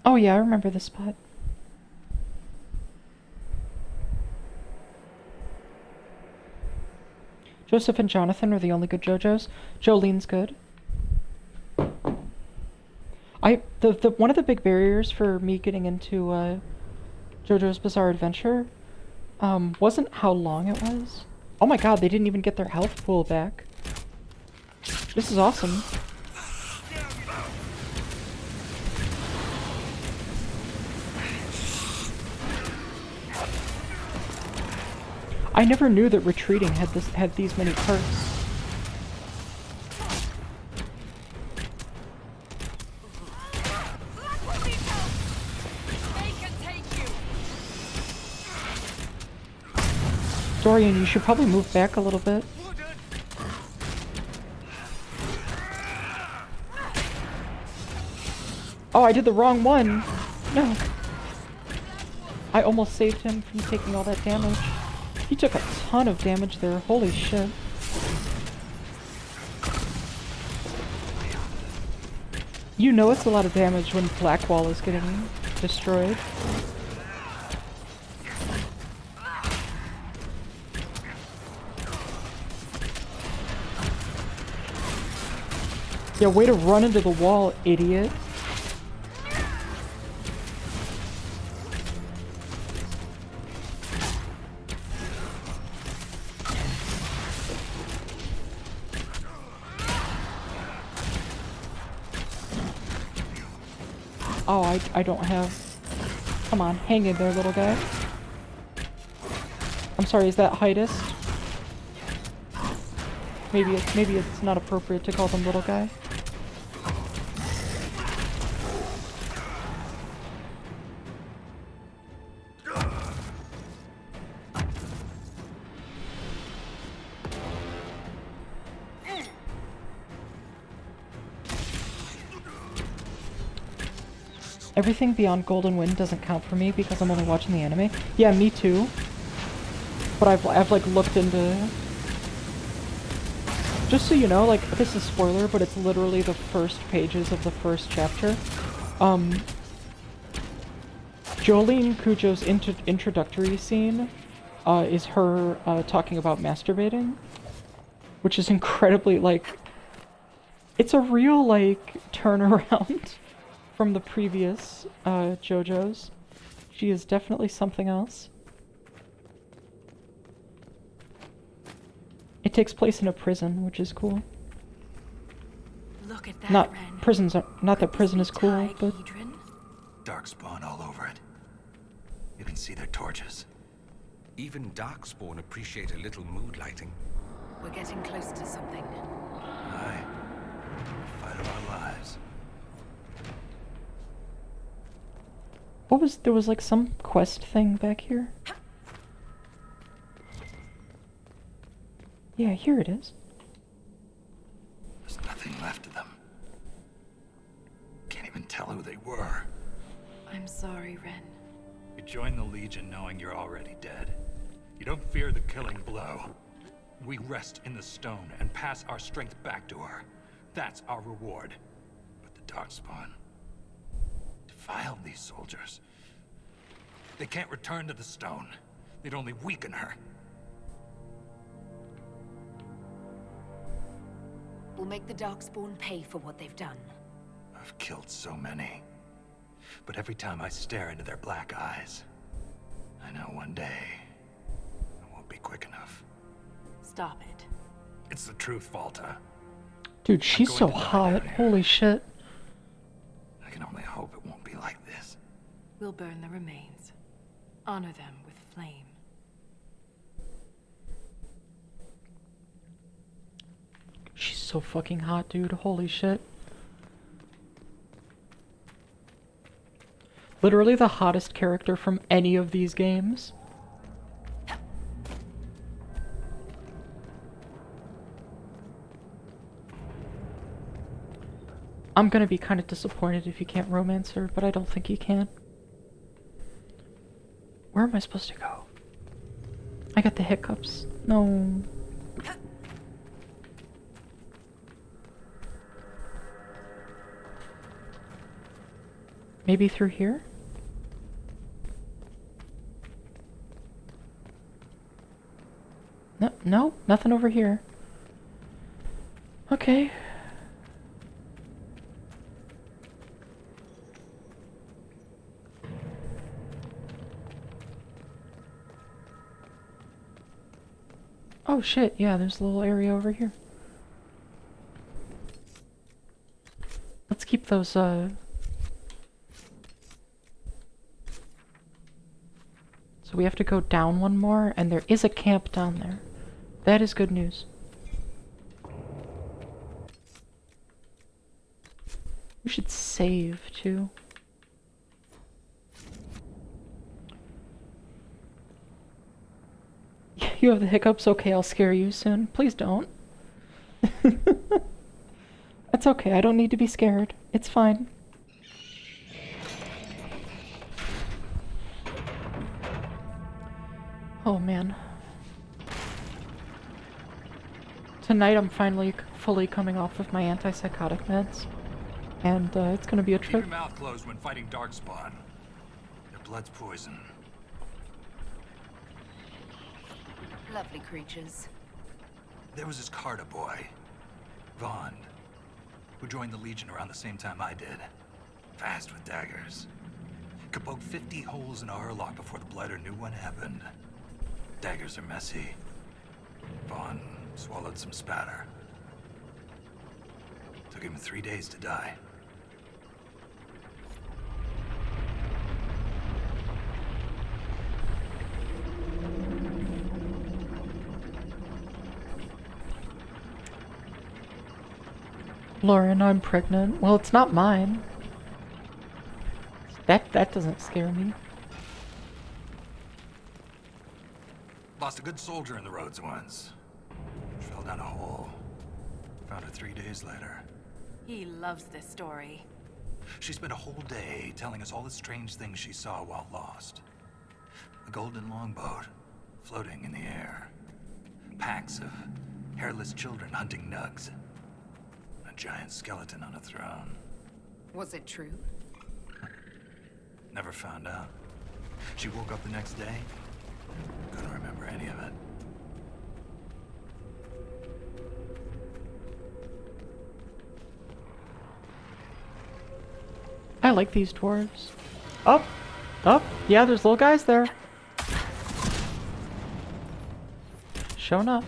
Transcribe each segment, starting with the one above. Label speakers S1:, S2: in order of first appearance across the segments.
S1: Oh yeah, I remember this spot. Joseph and Jonathan are the only good JoJo's. Jolene's good. The one of the big barriers for me getting into JoJo's Bizarre Adventure wasn't how long it was. Oh my god, they didn't even get their health pool back. This is awesome. I never knew that retreating had these many perks. Dorian, you should probably move back a little bit. Oh, I did the wrong one! No. I almost saved him from taking all that damage. He took a ton of damage there, holy shit. You know it's a lot of damage when Blackwall is getting destroyed. Yeah, way to run into the wall, idiot. Oh, I don't have... Come on, hang in there, little guy. I'm sorry, is that heightist? Maybe it's not appropriate to call them little guy. Everything beyond Golden Wind doesn't count for me because I'm only watching the anime. Yeah, me too. But I've like looked into... Just so you know, like, this is spoiler, but it's literally the first pages of the first chapter. Jolene Cujo's introductory scene is her talking about masturbating, which is incredibly, like... It's a real, like, turnaround from the previous JoJo's. She is definitely something else. It takes place in a prison, which is cool.
S2: Look at that,
S1: Not
S2: Ren.
S1: prisons are, not that prison is cool, but
S3: Darkspawn all over it. You can see their torches.
S4: Even Darkspawn appreciate a little mood lighting.
S2: We're getting close to something.
S3: Aye. Fight of our lives.
S1: there was like some quest thing back here. Yeah, here it is.
S3: There's nothing left of them. Can't even tell who they were.
S2: I'm sorry, Ren.
S3: You join the Legion knowing you're already dead. You don't fear the killing blow. We rest in the stone and pass our strength back to her. That's our reward. But the Darkspawn defiled these soldiers. They can't return to the stone. They'd only weaken her.
S2: We'll make the Darkspawn pay for what they've done.
S3: I've killed so many. But every time I stare into their black eyes, I know one day I won't be quick enough.
S2: Stop it.
S3: It's the truth, Volta.
S1: Dude, she's
S3: going
S1: so
S3: to die
S1: hot.
S3: down here.
S1: Holy shit.
S3: I can only hope it won't be like this.
S2: We'll burn the remains. Honor them with flame.
S1: She's so fucking hot, dude. Holy shit. Literally the hottest character from any of these games. I'm gonna be kind of disappointed if you can't romance her, but I don't think you can. Where am I supposed to go? I got the hiccups. No. Maybe through here? No, no, nothing over here. Okay. Oh shit, yeah, there's a little area over here. Let's keep those, So we have to go down one more, and there is a camp down there. That is good news. We should save, too. You have the hiccups? Okay, I'll scare you soon. Please don't. That's okay, I don't need to be scared. It's fine. Oh man. Tonight I'm finally fully coming off of my antipsychotic meds. And it's gonna be a
S3: Keep
S1: trip.
S3: your mouth closed when fighting Darkspawn. Their blood's poison.
S2: Lovely creatures.
S3: There was this Carter boy, Vaughn, who joined the Legion around the same time I did. Fast with daggers. Could poke 50 holes in a Hurlock before the Blighter knew what happened. Daggers are messy. Vaughn swallowed some spatter. Took him 3 days to die.
S1: Lauren, I'm pregnant. Well, it's not mine. That doesn't scare me.
S3: Lost a good soldier in the roads once. Fell down a hole. Found her 3 days later.
S2: He loves this story.
S3: She spent a whole day telling us all the strange things she saw while lost. A golden longboat floating in the air. Packs of hairless children hunting nugs. A giant skeleton on a throne.
S2: Was it true?
S3: Never found out. She woke up the next day. Couldn't remember any of it.
S1: I like these dwarves. Up! Up! Yeah, there's little guys there. Sure enough.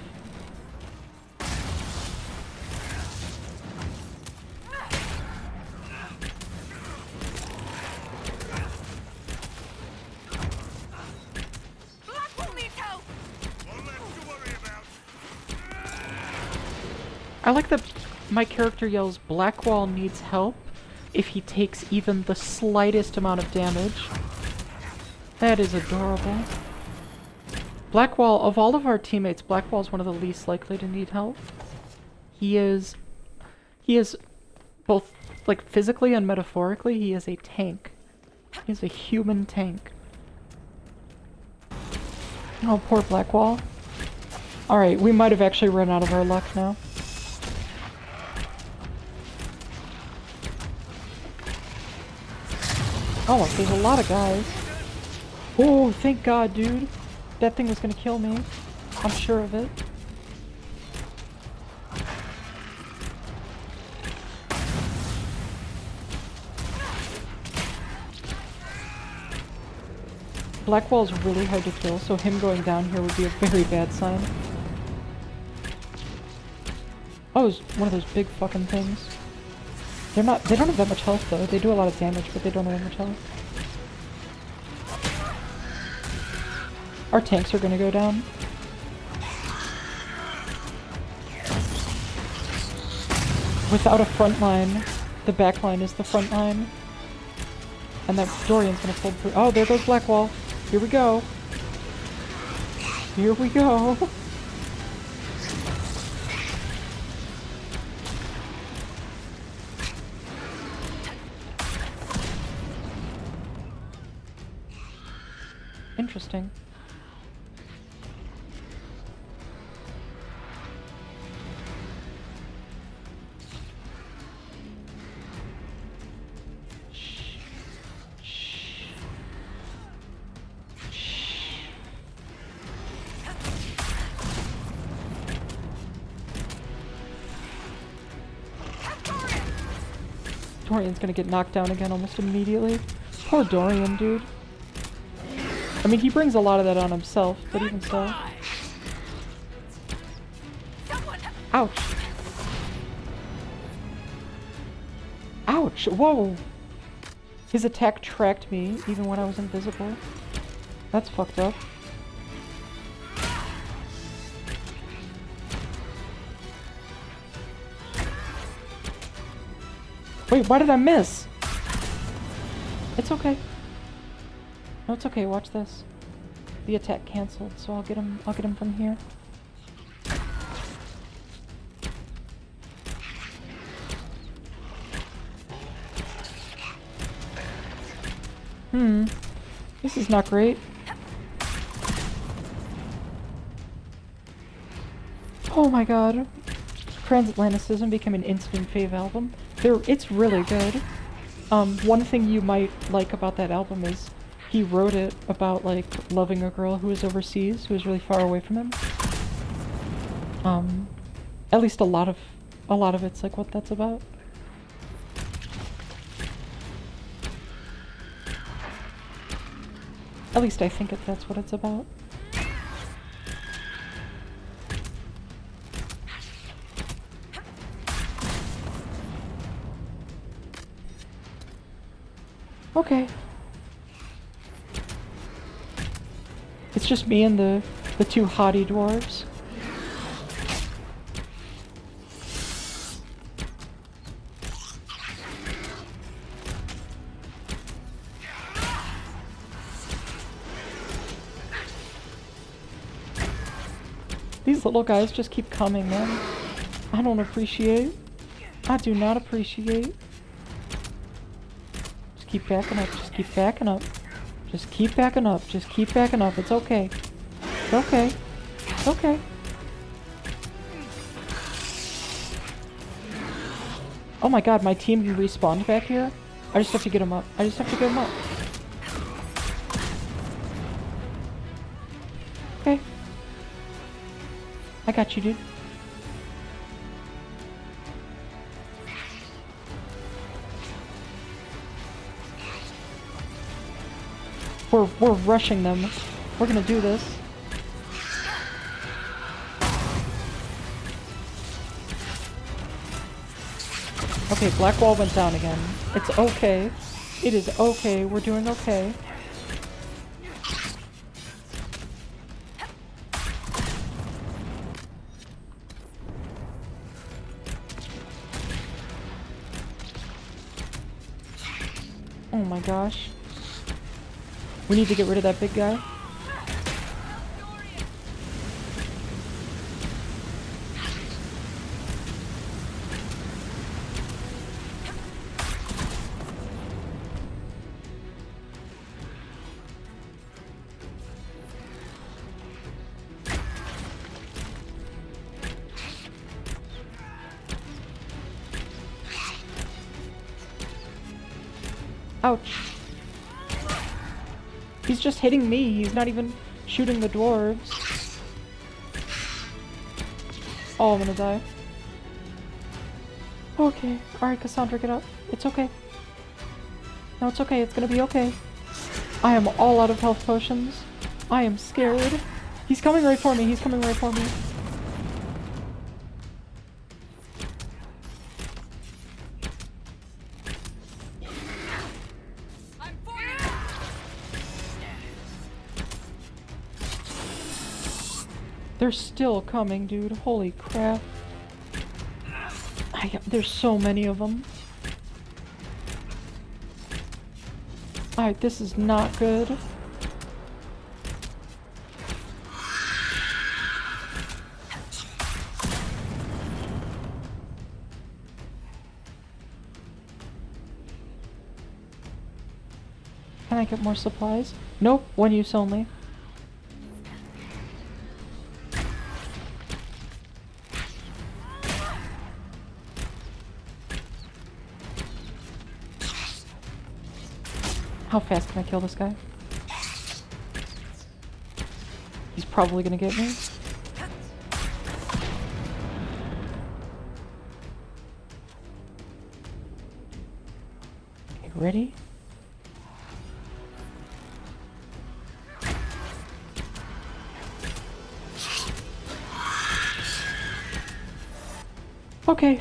S1: I like that my character yells, "Blackwall needs help," if he takes even the slightest amount of damage. That is adorable. Blackwall, of all of our teammates, Blackwall's one of the least likely to need help. He is both, like, physically and metaphorically, he is a tank. He is a human tank. Oh, poor Blackwall. Alright, we might have actually run out of our luck now. Oh, there's a lot of guys. Oh, thank God, dude. That thing was gonna kill me. I'm sure of it. Blackwall's really hard to kill, so him going down here would be a very bad sign. Oh, it's one of those big fucking things. They don't have that much health though. They do a lot of damage, but they don't have that much health. Our tanks are gonna go down. Without a front line, the back line is the front line. And that Dorian's gonna pull through. Oh, there goes Blackwall. Here we go. Here we go. Interesting. Dorian's gonna get knocked down again almost immediately. Poor Dorian, dude. I mean, he brings a lot of that on himself, but even so. Ouch. Ouch! Whoa! His attack tracked me, even when I was invisible. That's fucked up. Wait, why did I miss? It's okay. No, it's okay, watch this. The attack canceled, so I'll get him from here. This is not great. Oh my god. Transatlanticism became an instant fave album. It's really good. One thing you might like about that album is he wrote it about, like, loving a girl who was overseas, who was really far away from him. At least a lot of it's like what that's about. At least I think that's what it's about. Okay. It's just me and the two haughty dwarves. These little guys just keep coming, man. I don't appreciate. I do not appreciate. Just keep backing up, just keep backing up. Just keep backing up, just keep backing up. It's okay. It's okay. It's okay. Oh my god, my team respawned back here? I just have to get him up. I just have to get him up. Okay. I got you, dude. We're rushing them. We're gonna do this. Okay, black wall went down again. It's okay. It is okay. We're doing okay. Oh my gosh. We need to get rid of that big guy. Ouch. He's just hitting me. He's not even shooting the dwarves. Oh, I'm gonna die. Okay. Alright, Cassandra, get up. It's okay. No, it's okay. It's gonna be okay. I am all out of health potions. I am scared. He's coming right for me. He's coming right for me. They're still coming, dude. Holy crap. There's so many of them. Alright, this is not good. Can I get more supplies? Nope, one use only. How fast can I kill this guy? He's probably gonna get me. ready? Okay.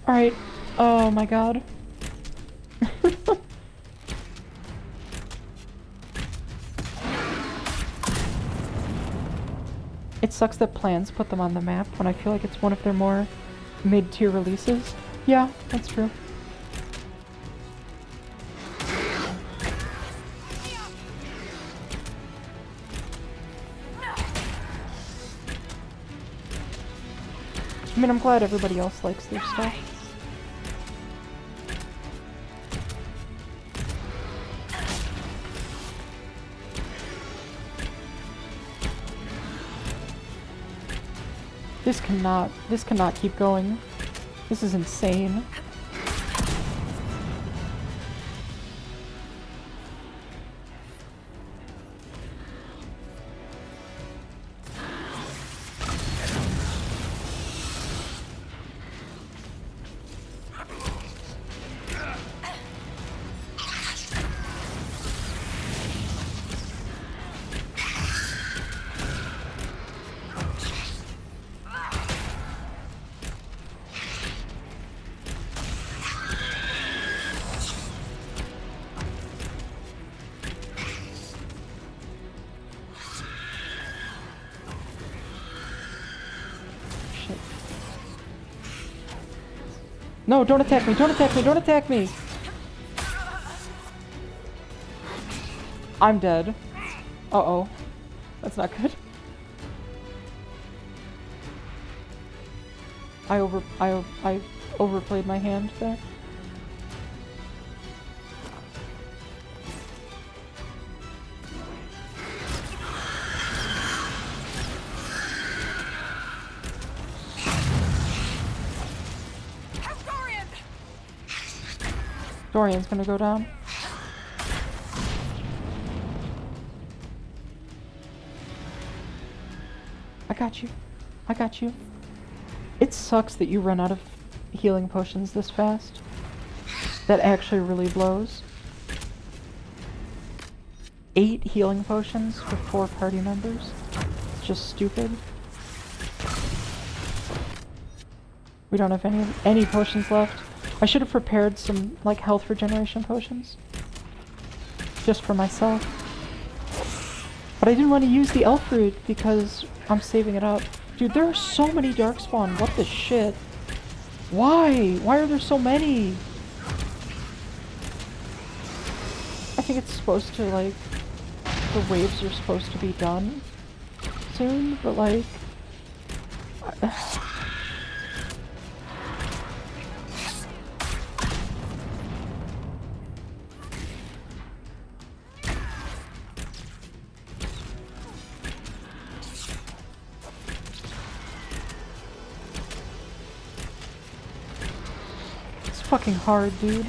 S1: Alright. Oh my god. It sucks that Plans put them on the map when I feel like it's one of their more mid-tier releases. Yeah, that's true. I mean, I'm glad everybody else likes their stuff. This cannot keep going. This is insane. No, don't attack me, don't attack me, don't attack me! I'm dead. Uh-oh. That's not good. I overplayed my hand there. Dorian's gonna go down. I got you. I got you. It sucks that you run out of healing potions this fast. That actually really blows. 8 healing potions for 4 party members. It's just stupid. We don't have any potions left. I should have prepared some, like, health regeneration potions. Just for myself. But I didn't want to use the elf root because I'm saving it up. Dude, there are so many darkspawn. What the shit? Why? Why are there so many? I think it's supposed to, like, the waves are supposed to be done soon, but, like... fucking hard, dude.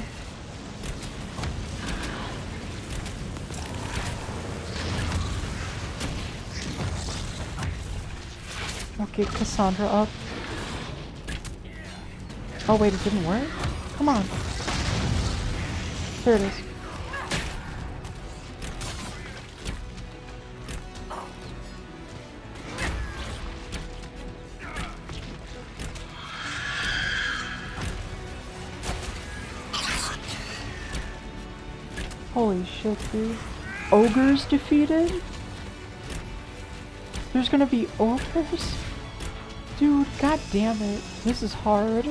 S1: I'll get Cassandra up. Oh wait, it didn't work? Come on. There it is. Holy shit, dude. Ogres defeated? There's gonna be ogres? Dude, god damn it. This is hard.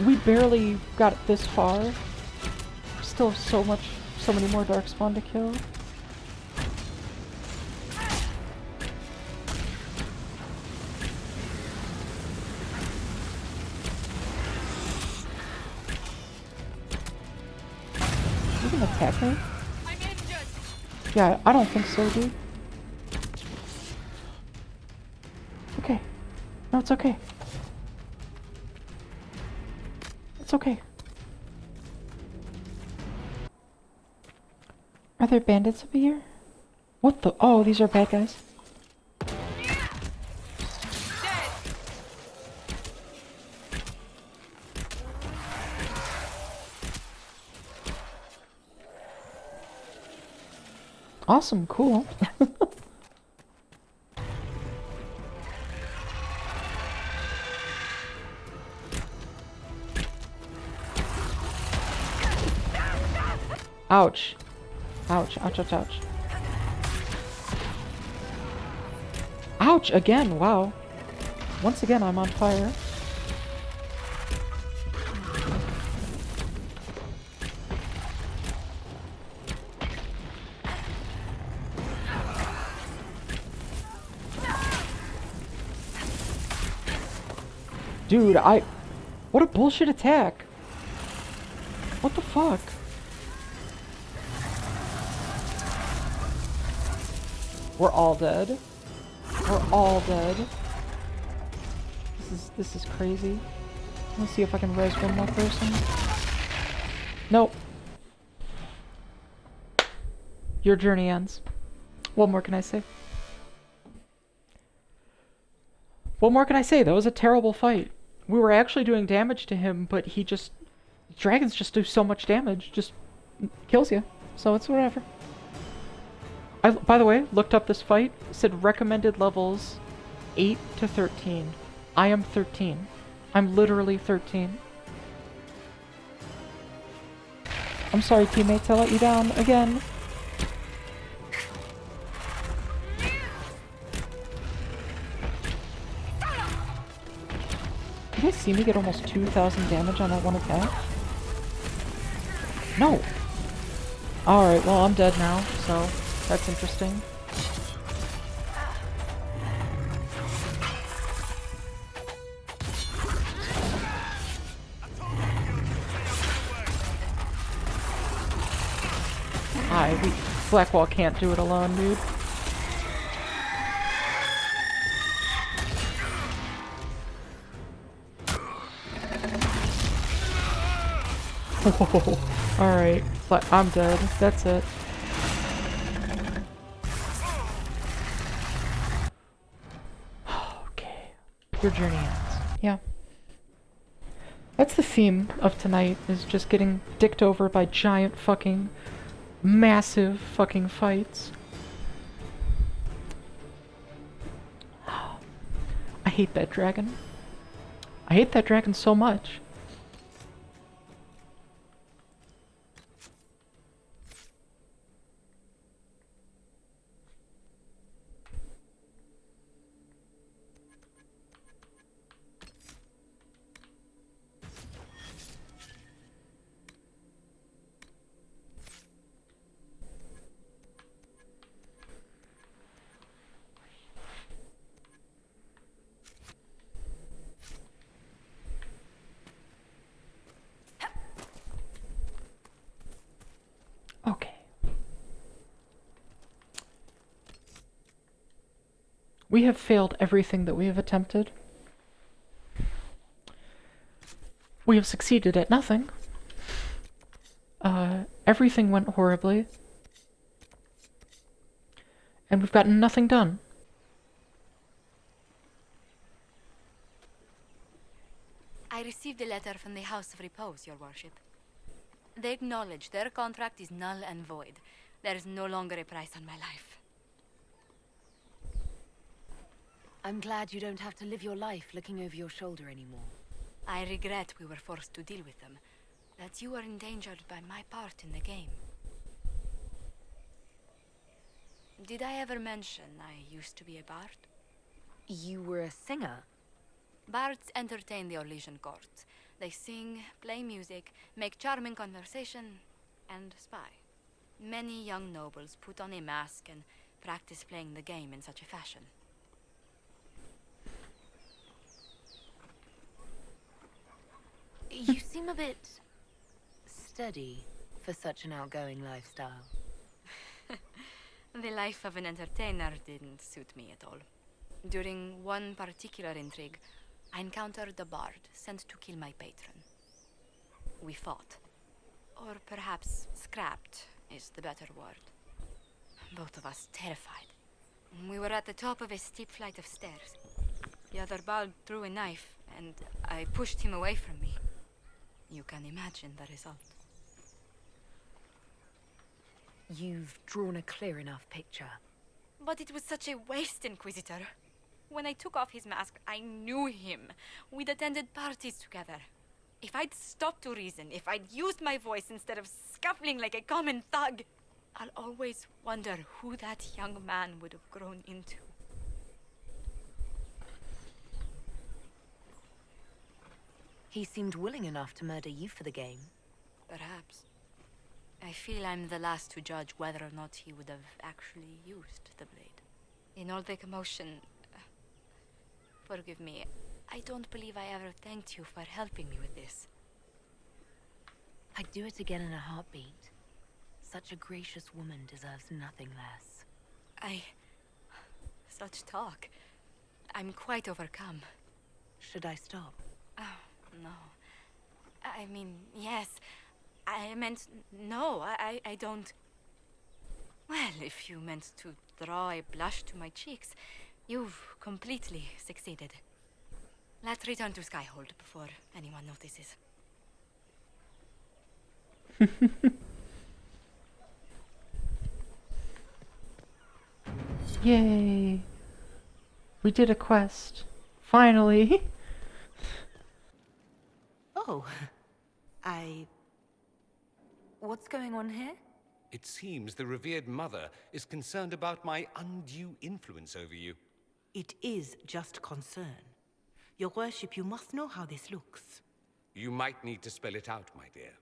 S1: We barely got this far. Still so many more darkspawn to kill. You gonna attack me?
S2: I'm injured.
S1: Yeah, I don't think so, dude. Okay. No, it's okay. It's okay. Are there bandits over here? What the? Oh, these are bad guys. Awesome, cool. Ouch. Ouch, ouch, ouch, ouch. Ouch, again, wow. Once again, I'm on fire. Dude, what a bullshit attack. What the fuck? We're all dead. We're all dead. This is crazy. Let's see if I can res one more person. Nope. Your journey ends. What more can I say? What more can I say? That was a terrible fight. We were actually doing damage to him, but he just... Dragons just do so much damage. Just kills you. So it's whatever. I, by the way, looked up this fight. Said recommended levels 8 to 13. I am 13. I'm literally 13. I'm sorry, teammates. I let you down again. You guys see me get almost 2,000 damage on that one attack? No! Alright, well, I'm dead now, so that's interesting. Blackwall can't do it alone, dude. Alright, I'm dead. That's it. Okay. Your journey ends. Yeah. That's the theme of tonight, is just getting dicked over by giant fucking, massive fucking fights. I hate that dragon. I hate that dragon so much. Okay. We have failed everything that we have attempted. We have succeeded at nothing. Everything went horribly. And we've gotten nothing done.
S2: I received a letter from the House of Repose, Your Worship. They acknowledge their contract is null and void. There is no longer a price on my life.
S5: I'm glad you don't have to live your life looking over your shoulder anymore.
S2: I regret we were forced to deal with them, that you were endangered by my part in the game. Did I ever mention I used to be a bard?
S5: You were a singer?
S2: Bards entertain the Orlesian court. They sing, play music, make charming conversation, and spy. Many young nobles put on a mask and practice playing the game in such a fashion.
S5: You seem a bit steady for such an outgoing lifestyle.
S2: The life of an entertainer didn't suit me at all. During one particular intrigue, I encountered a bard sent to kill my patron. We fought. Or perhaps scrapped is the better word. Both of us terrified. We were at the top of a steep flight of stairs. The other bard threw a knife, and I pushed him away from me. You can imagine the result.
S5: You've drawn a clear enough picture.
S2: But it was such a waste, Inquisitor. When I took off his mask, I knew him. We'd attended parties together. If I'd stopped to reason, if I'd used my voice instead of scuffling like a common thug, I'll always wonder who that young man would have grown into.
S5: He seemed willing enough to murder you for the game.
S2: Perhaps. I feel I'm the last to judge whether or not he would have actually used the blade. In all the commotion... forgive me, I don't believe I ever thanked you for helping me with this.
S5: I'd do it again in a heartbeat. Such a gracious woman deserves nothing less.
S2: Such talk. I'm quite overcome.
S5: Should I stop?
S2: Oh, no. I mean, yes. I meant no, I don't... Well, if you meant to draw a blush to my cheeks, you've completely succeeded. Let's return to Skyhold before anyone notices.
S1: Yay! We did a quest. Finally!
S5: Oh, What's going on here?
S4: It seems the revered mother is concerned about my undue influence over you.
S6: It is just concern. Your worship, you must know how this looks.
S4: You might need to spell it out, my dear.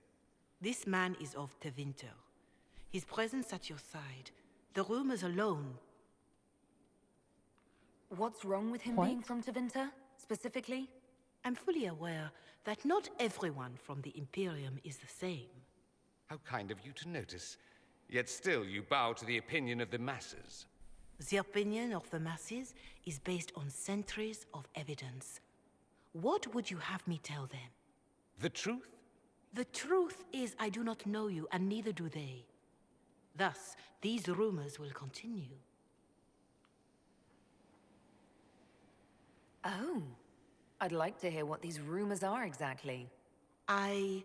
S6: This man is of Tevinter. His presence at your side, the rumors alone.
S5: What's wrong with him
S1: What?
S5: being from Tevinter, specifically?
S6: I'm fully aware that not everyone from the Imperium is the same.
S4: How kind of you to notice. Yet still you bow to the opinion of the masses.
S6: The opinion of the masses is based on centuries of evidence. What would you have me tell them?
S4: The truth?
S6: The truth is I do not know you, and neither do they. Thus, these rumors will continue.
S5: Oh. I'd like to hear what these rumors are exactly.
S6: I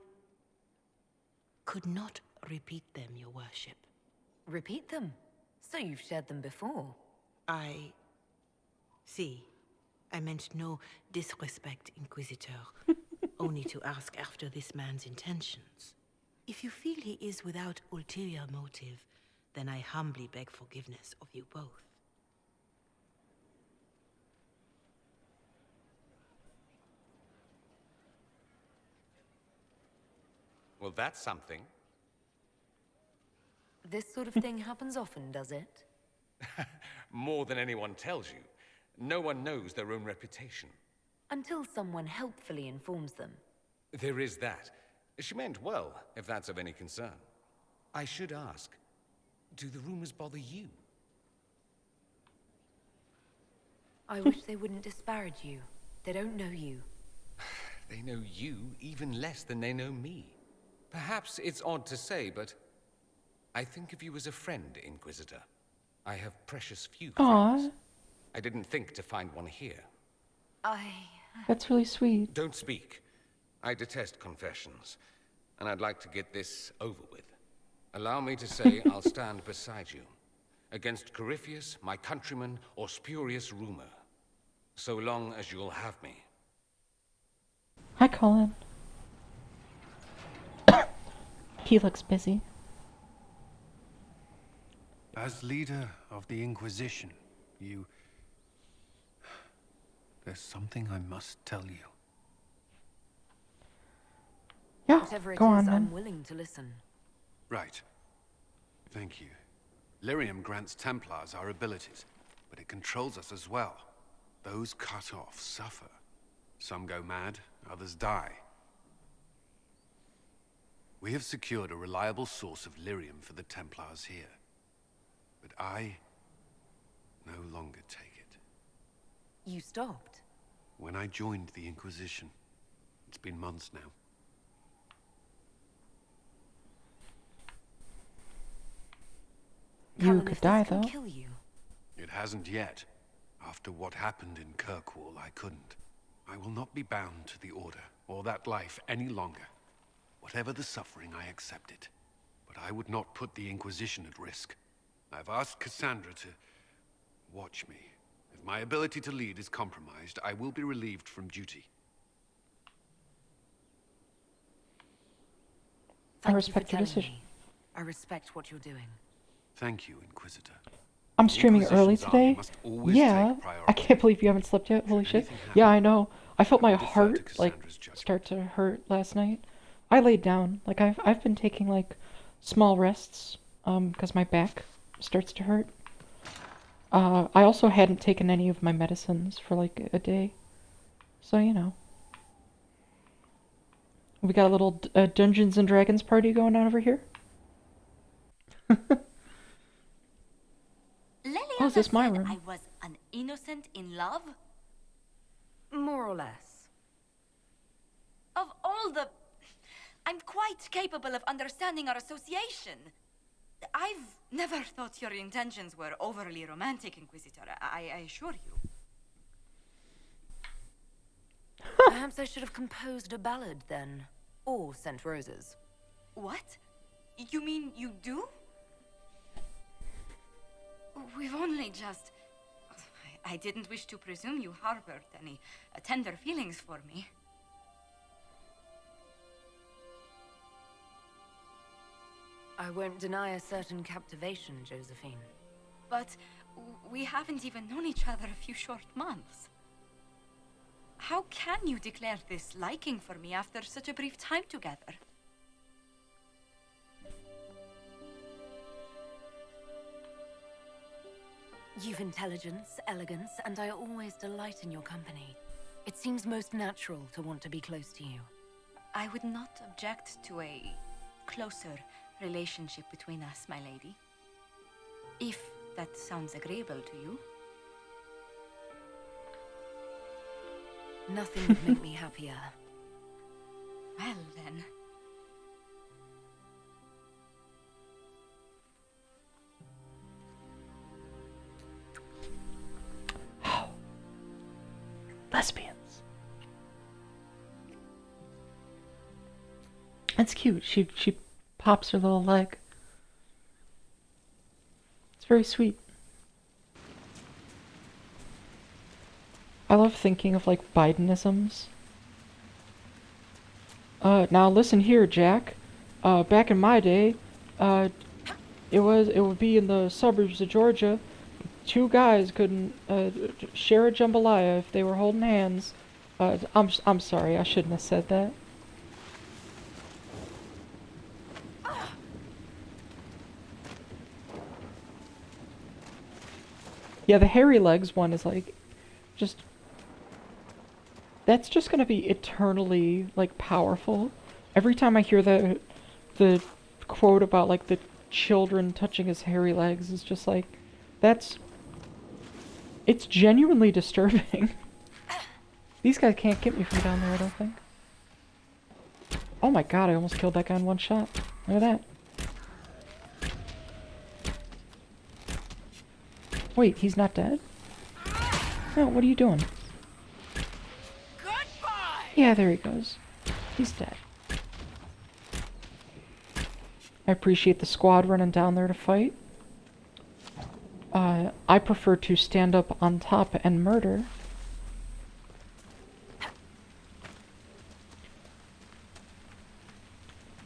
S6: could not repeat them, your worship.
S5: Repeat them. So you've shared them before.
S6: See, I meant no disrespect, Inquisitor. Only to ask after this man's intentions. If you feel he is without ulterior motive, then I humbly beg forgiveness of you both.
S4: Well, that's something.
S5: This sort of thing happens often, does it?
S4: More than anyone tells you. No one knows their own reputation.
S5: Until someone helpfully informs them.
S4: There is that. She meant well, if that's of any concern. I should ask, do the rumors bother you?
S5: I wish they wouldn't disparage you. They don't know you.
S4: They know you even less than they know me. Perhaps it's odd to say, but I think of you as a friend, Inquisitor. I have precious few
S1: Aww,
S4: friends. I didn't think to find one here.
S1: that's really sweet.
S4: Don't speak. I detest confessions, and I'd like to get this over with. Allow me to say I'll stand beside you, against Corypheus, my countryman, or spurious rumor, so long as you'll have me.
S1: Hi, Colin. He looks busy.
S7: As leader of the Inquisition, there's something I must tell you.
S1: Yeah,
S5: Whatever it
S1: go on
S5: is,
S1: then.
S5: I'm willing to listen.
S7: Right. Thank you. Lyrium grants Templars our abilities, but it controls us as well. Those cut off suffer. Some go mad, others die. We have secured a reliable source of lyrium for the Templars here. But I no longer take it.
S5: You stopped?
S7: When I joined the Inquisition, it's been months now.
S1: You
S5: Callum,
S1: could
S5: if
S1: die,
S5: this can
S1: though.
S5: kill you.
S7: It hasn't yet. After what happened in Kirkwall, I couldn't. I will not be bound to the Order, or that life any longer. Whatever the suffering, I accept it. but I would not put the Inquisition at risk. I've asked Cassandra to watch me. If my ability to lead is compromised, I will be relieved from duty.
S1: I respect your decision.
S5: I respect what you're doing.
S7: Thank you, Inquisitor.
S1: I'm streaming early
S7: Inquisition's army
S1: today.
S7: must always
S1: Yeah,
S7: take
S1: I
S7: priority.
S1: can't believe you haven't slept yet. Holy shit.
S7: anything
S1: Yeah,
S7: happen,
S1: I know. I felt my
S7: I will defer to
S1: heart like
S7: Cassandra's judgment.
S1: start to hurt last night. I laid down. Like I've been taking like small rests because my back starts to hurt. I also hadn't taken any of my medicines for like a day. So, you know. We got a little Dungeons and Dragons party going on over here. Oh, is this my room?
S2: I was an innocent in love?
S5: More or less.
S2: Of all the... I'm quite capable of understanding our association. I've never thought your intentions were overly romantic, Inquisitor. I assure you.
S5: Perhaps I should have composed a ballad then. Or sent roses.
S2: What? You mean you do? We've only just... I didn't wish to presume you harbored any tender feelings for me.
S5: I won't deny a certain captivation, Josephine.
S2: But we haven't even known each other a few short months. How can you declare this liking for me after such a brief time together?
S5: You've intelligence, elegance, and I always delight in your company. It seems most natural to want to be close to you.
S2: I would not object to a closer relationship between us, my lady. If that sounds agreeable to you.
S5: Nothing would make me happier.
S2: Well, then.
S1: Lesbians. That's cute. She pops her little leg. It's very sweet. I love thinking of like Bidenisms. Now listen here, Jack. Back in my day, it would be in the suburbs of Georgia. Two guys couldn't share a jambalaya if they were holding hands. I'm sorry, I shouldn't have said that. Yeah, the hairy legs one is like, just... That's just gonna be eternally, like, powerful. Every time I hear the quote about, like, the children touching his hairy legs is just like, that's... It's genuinely disturbing. These guys can't get me from down there, I don't think. Oh my god, I almost killed that guy in one shot. Look at that. Wait, he's not dead? No, what are you doing?
S2: Goodbye!
S1: Yeah, there he goes. He's dead. I appreciate the squad running down there to fight. I prefer to stand up on top and murder.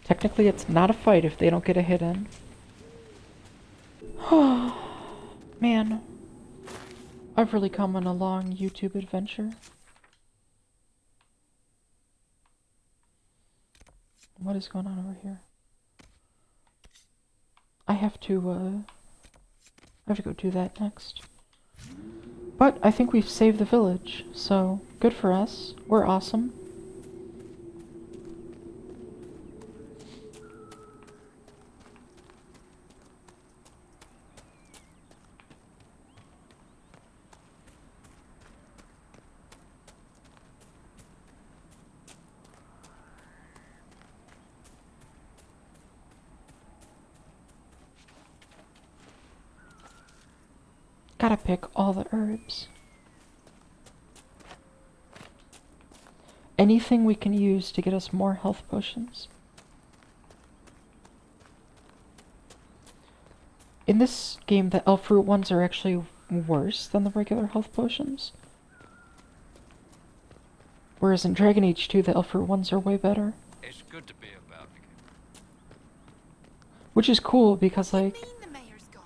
S1: Technically, it's not a fight if they don't get a hit in. Man, I've really come on a long YouTube adventure. What is going on over here? I have to go do that next. But I think we've saved the village, so good for us. We're awesome. Gotta pick all the herbs. Anything we can use to get us more health potions. in this game, the elf fruit ones are actually worse than the regular health potions. Whereas in Dragon Age 2, the elf fruit ones are way better.
S8: It's good to be about again.
S1: Which is cool because, like,
S2: Mean the mayor's gone.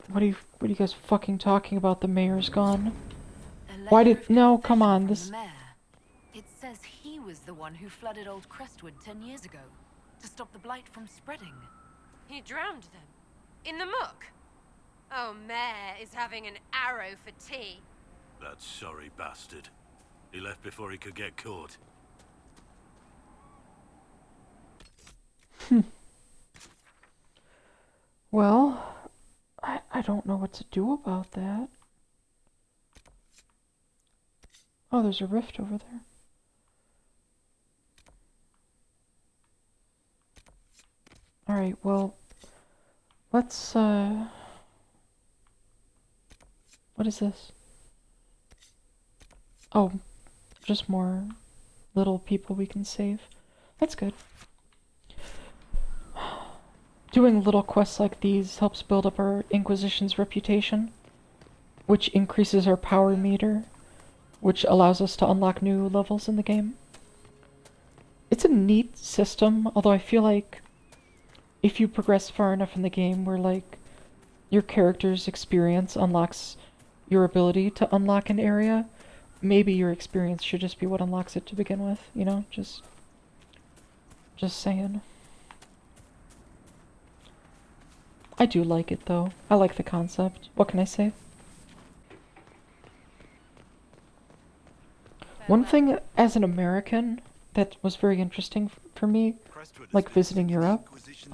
S1: what are you guys fucking talking about? The mayor's gone.
S5: A
S1: Why
S5: letter
S1: did-
S5: of
S1: no,
S5: confession
S1: come on,
S5: from
S1: this-
S5: the mayor. It says he was the one who flooded Old Crestwood 10 years ago to stop the blight from spreading.
S9: He drowned them? In the muck? Oh, Mayor is having an arrow for tea.
S10: That sorry bastard. He left before he could get caught.
S1: Well, I don't know what to do about that. Oh, there's a rift over there. Alright, well, let's, what is this? Oh, just more little people we can save. That's good. Doing little quests like these helps build up our Inquisition's reputation, which increases our power meter, which allows us to unlock new levels in the game. It's a neat system, although I feel like if you progress far enough in the game where, like, your character's experience unlocks your ability to unlock an area, maybe your experience should just be what unlocks it to begin with, you know? Just saying. I do like it, though. I like the concept. What can I say? One thing, as an American, that was very interesting for me, like visiting Europe,
S4: As they should,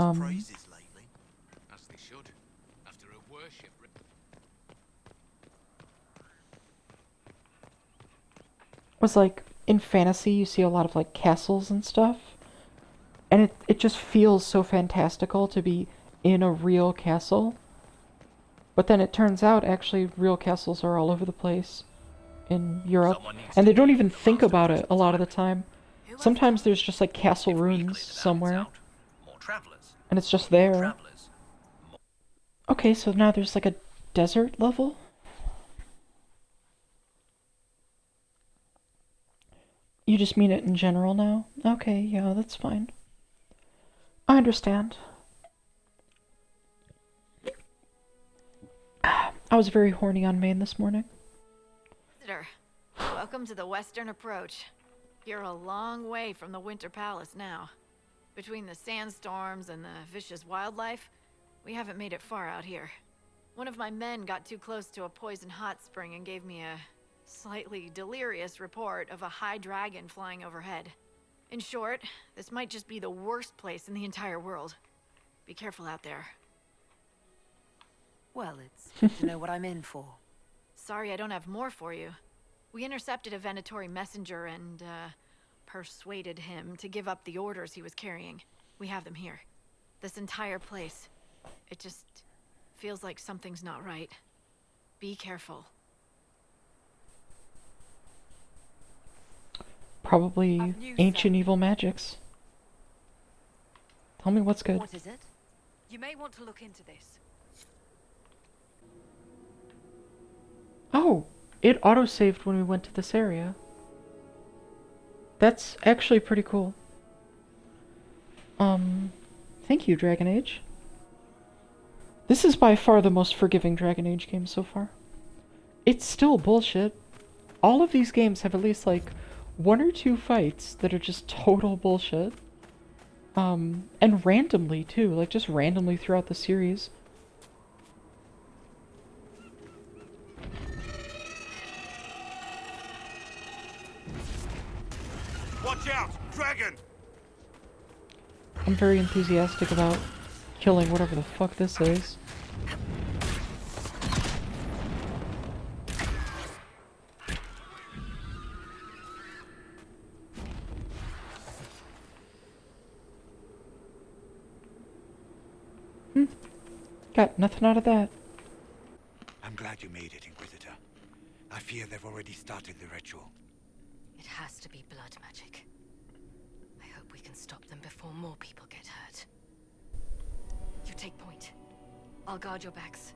S4: after a worship.
S1: was like, in fantasy you see a lot of like castles and stuff, and it just feels so fantastical to be in a real castle. But then it turns out actually real castles are all over the place in Europe, and they don't even think about it a lot of the time. Sometimes there's just like castle ruins somewhere, and it's just there. Okay, so now there's like a desert level? You just mean it in general now? Okay, yeah, that's fine. I understand. I was very horny on Maine this morning.
S11: Visitor, welcome to the Western Approach. You're a long way from the Winter Palace now. Between the sandstorms and the vicious wildlife, we haven't made it far out here. One of my men got too close to a poison hot spring and gave me a slightly delirious report of a high dragon flying overhead. In short, this might just be the worst place in the entire world. Be careful out there.
S5: Well, it's good to know what I'm in for.
S11: Sorry I don't have more for you. We intercepted a Venatori messenger and, persuaded him to give up the orders he was carrying. We have them here. This entire place. It just feels like something's not right. Be careful.
S1: Probably ancient evil magics. Tell me what's good.
S12: What is it? You may want to look into this.
S1: Oh, it autosaved when we went to this area. That's actually pretty cool. Thank you, Dragon Age. This is by far the most forgiving Dragon Age game so far. It's still bullshit. All of these games have at least, like, one or two fights that are just total bullshit. And randomly, too. Like, just randomly throughout the series.
S10: Watch out! Dragon!
S1: I'm very enthusiastic about killing whatever the fuck this is. Got nothing out of that.
S13: I'm glad you made it, Inquisitor. I fear they've already started the ritual.
S2: It has to be blood magic. I hope we can stop them before more people get hurt. You take I'll guard your backs.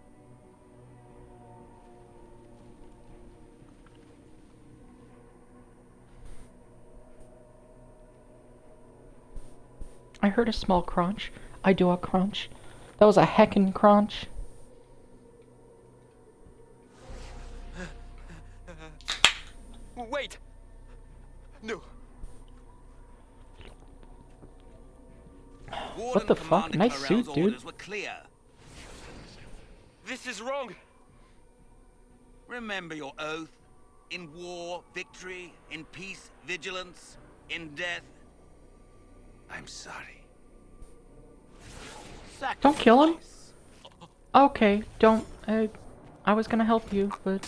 S1: I heard a small crunch. I do a crunch. That was a heckin' crunch.
S14: Wait! No.
S1: What the fuck? Nice suit, dude.
S14: Were clear. This is wrong. Remember your oath. In war, victory. In peace, vigilance. In death, I'm sorry.
S1: Don't kill him. Okay, don't. I was gonna help you, but...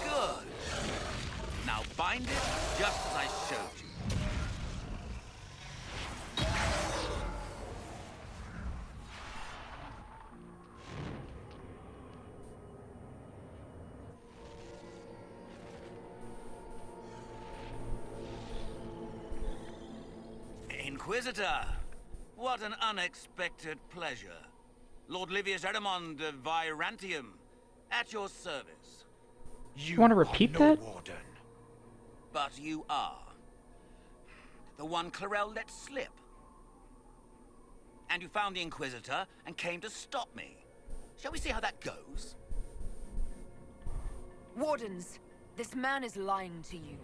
S14: Good. Now bind it just as I showed you. Inquisitor, what an unexpected pleasure. Lord Livius Erimond of Virantium, at your service.
S1: You want to repeat that?
S14: Warden. But you are. The one Clarel let slip. And you found the Inquisitor and came to stop me. Shall we see how that goes?
S5: Wardens, this man is lying to you.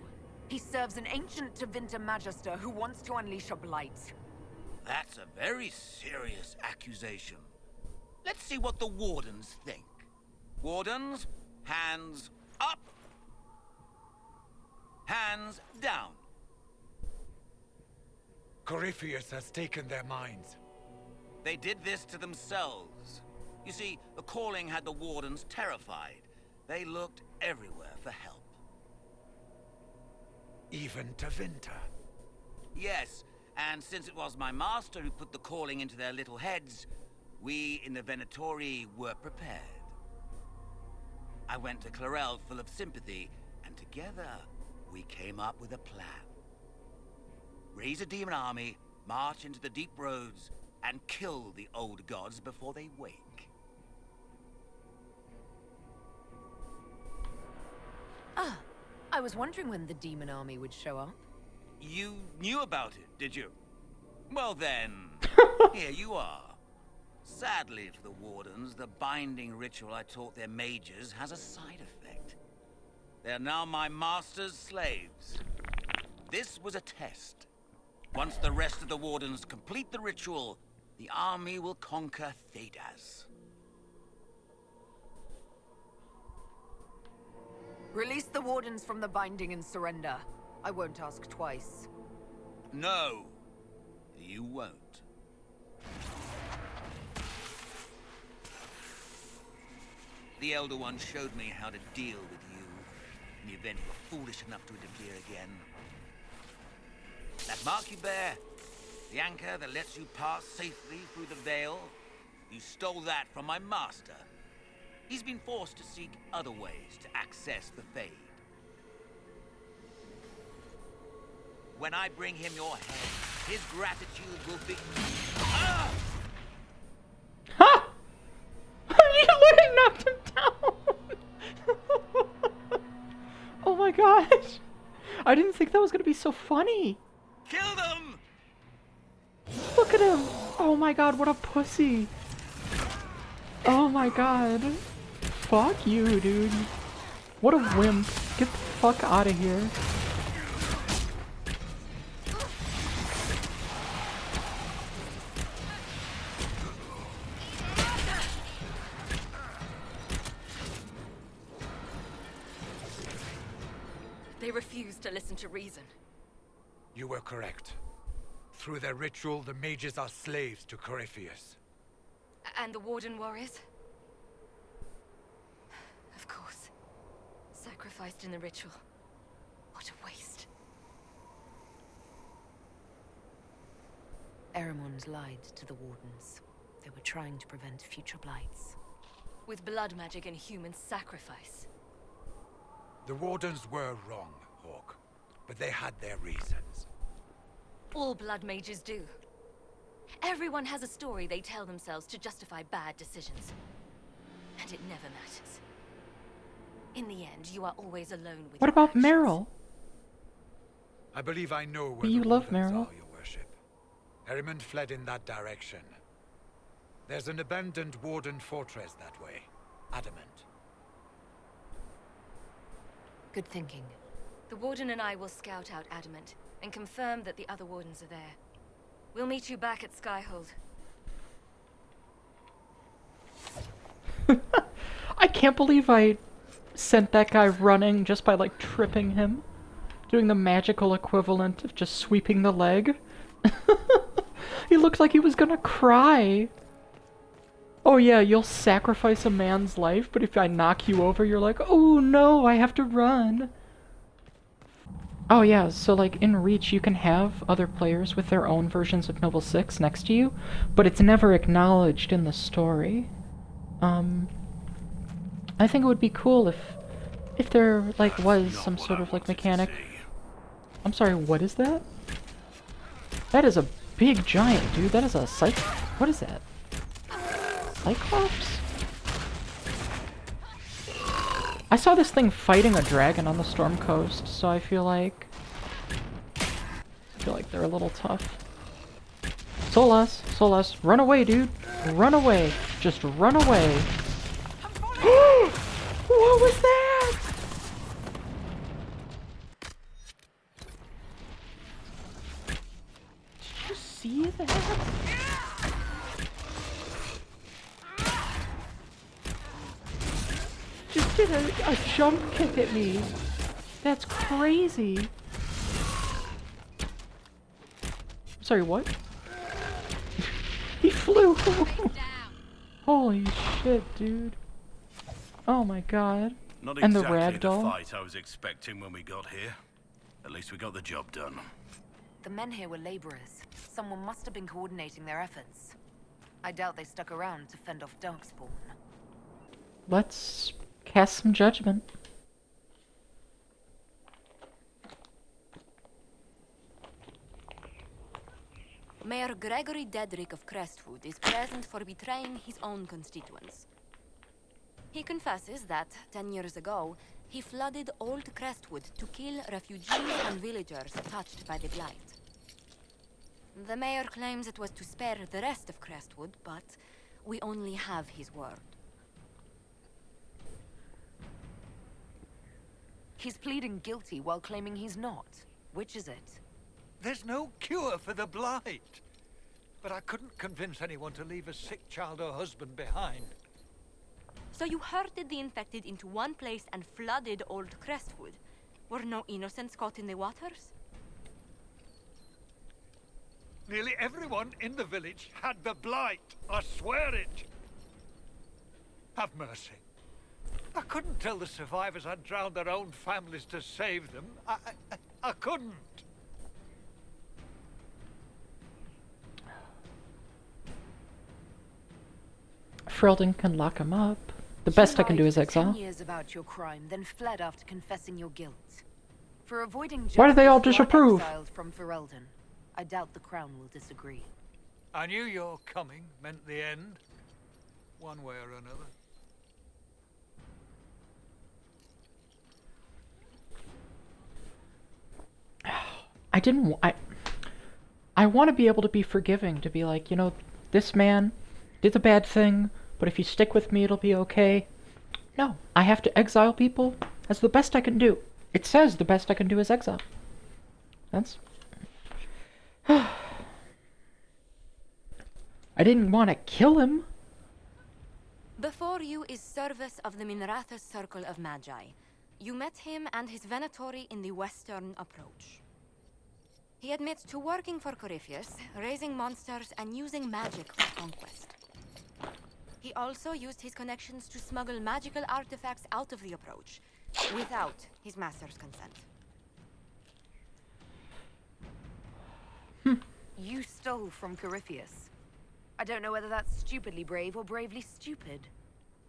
S5: He serves an ancient Tevinter Magister who wants to unleash a blight.
S14: That's a very serious accusation. Let's see what the Wardens think. Wardens, hands up. Hands down.
S13: Corypheus has taken their minds.
S14: They did this to themselves. You see, the calling had the Wardens terrified. They looked everywhere for help.
S13: Even Tevinter?
S14: Yes, and since it was my master who put the calling into their little heads, we in the Venatori were prepared. I went to Clarel full of sympathy, and together we came up with a plan. Raise a demon army, march into the deep roads, and kill the old gods before they wake.
S5: Ah, I was wondering when the demon army would show up.
S14: You knew about it, did you? Well then, here you are. Sadly for the Wardens, the binding ritual I taught their mages has a side effect. They are now my master's slaves. This was a test. Once the rest of the Wardens complete the ritual, the army will conquer Thedas.
S5: Release the Wardens from the binding and surrender. I won't ask twice.
S14: No, you won't. The Elder One showed me how to deal with you in the event you were foolish enough to interfere again. That mark you bear, the anchor that lets you pass safely through the veil, you stole that from my master. He's been forced to seek other ways to access the Fade. When I bring him your head, his gratitude will be... Ah!
S1: Ha! You literally knocked him down! Oh my gosh! I didn't think that was gonna be so funny!
S14: Kill them!
S1: Look at him! Oh my god, what a pussy! Oh my god. Fuck you, dude. What a wimp. Get the fuck out of here.
S2: They refuse to listen to reason.
S13: You were correct. Through their ritual, the mages are slaves to Corypheus.
S2: And the Warden warriors? Of course. Sacrificed in the ritual. What a waste.
S5: Erimond lied to the Wardens. They were trying to prevent future blights.
S2: With blood magic and human sacrifice.
S13: The Wardens were wrong, Hawk. But they had their reasons.
S2: All blood mages do. Everyone has a story they tell themselves to justify bad decisions. And it never matters. In the end, you are always alone with
S1: What
S2: your
S1: about
S2: actions.
S1: Meryl?
S13: I believe I know where
S1: But you
S13: the
S1: love
S13: wardens
S1: Meryl.
S13: are, your worship. Herriman fled in that direction. There's an abandoned warden fortress that way. Adamant.
S5: Good thinking.
S2: The Warden and I will scout out Adamant and confirm that the other Wardens are there. We'll meet you back at Skyhold.
S1: I can't believe I sent that guy running just by, like, tripping him. Doing the magical equivalent of just sweeping the leg. He looked like he was gonna cry. Oh yeah, you'll sacrifice a man's life, but if I knock you over, you're like, oh no, I have to run. Oh yeah, so like in Reach you can have other players with their own versions of Noble 6 next to you, but it's never acknowledged in the story. I think it would be cool if there like was some sort of like mechanic. I'm sorry, what is that? That is a big giant, dude. That is a what is that? Cyclops? I saw this thing fighting a dragon on the Storm Coast, so I feel like they're a little tough. Solas, run away, dude. Run away. Just run away. What was that? Did you see that? Just did a jump kick at me. That's crazy. Sorry, what? He flew. Holy shit, dude. Oh my god.
S10: Not
S1: And the
S10: exactly the
S1: ragdoll.
S10: fight I was expecting when we got here. At least we got the job done.
S5: The men here were laborers. Someone must have been coordinating their efforts. I doubt they stuck around to fend off Darkspawn.
S1: Let's cast some judgment.
S2: Mayor Gregory Dedrick of Crestwood is present for betraying his own constituents. He confesses that, 10 years ago, he flooded Old Crestwood to kill refugees and villagers touched by the Blight. The mayor claims it was to spare the rest of Crestwood, but we only have his word.
S5: He's pleading guilty while claiming he's not. Which is it?
S13: There's no cure for the Blight. But I couldn't convince anyone to leave a sick child or husband behind.
S2: So you herded the infected into one place and flooded Old Crestwood. Were no innocents caught in the waters?
S13: Nearly everyone in the village had the Blight. I swear it. Have mercy. I couldn't tell the survivors I'd drowned their own families to save them. I couldn't.
S1: Ferelden can lock him up. The best I can do is
S5: You lied
S1: exile.
S5: for 10 years about your crime, then fled after confessing your guilt. For avoiding justice,
S1: Why do they all
S5: you are
S1: disapprove?
S5: exiled from Ferelden. I doubt the crown will disagree.
S13: I knew your coming meant the end, one way or another.
S1: I want to be able to be forgiving, to be like, you know, this man did the bad thing, but if you stick with me, it'll be okay. No, I have to exile people. That's the best I can do. It says the best I can do is exile. That's... I didn't want to kill him.
S2: Before you is Service of the Minrathous Circle of Magi. You met him and his Venatori in the Western Approach. He admits to working for Corypheus, raising monsters, and using magic for conquest. He also used his connections to smuggle magical artifacts out of the Approach, without his master's consent.
S5: You stole from Corypheus. I don't know whether that's stupidly brave or bravely stupid.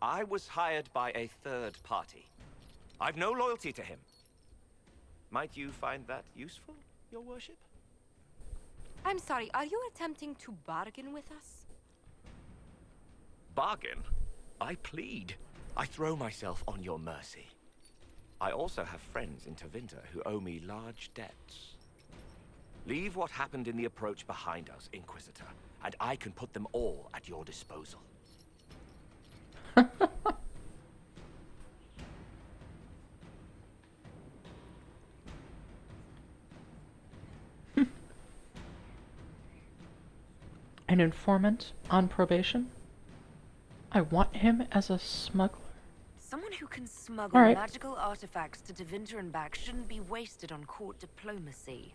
S15: I was hired by a third party. I've no loyalty to him. Might you find that useful, Your Worship?
S2: I'm sorry, are you attempting to bargain with us?
S15: Bargain? I plead. I throw myself on your mercy. I also have friends in Tevinter who owe me large debts. Leave what happened in the approach behind us, Inquisitor, and I can put them all at your disposal.
S1: An informant on probation? I want him as a smuggler.
S5: Someone who can smuggle magical artifacts to Tevinter and back shouldn't be wasted on court diplomacy.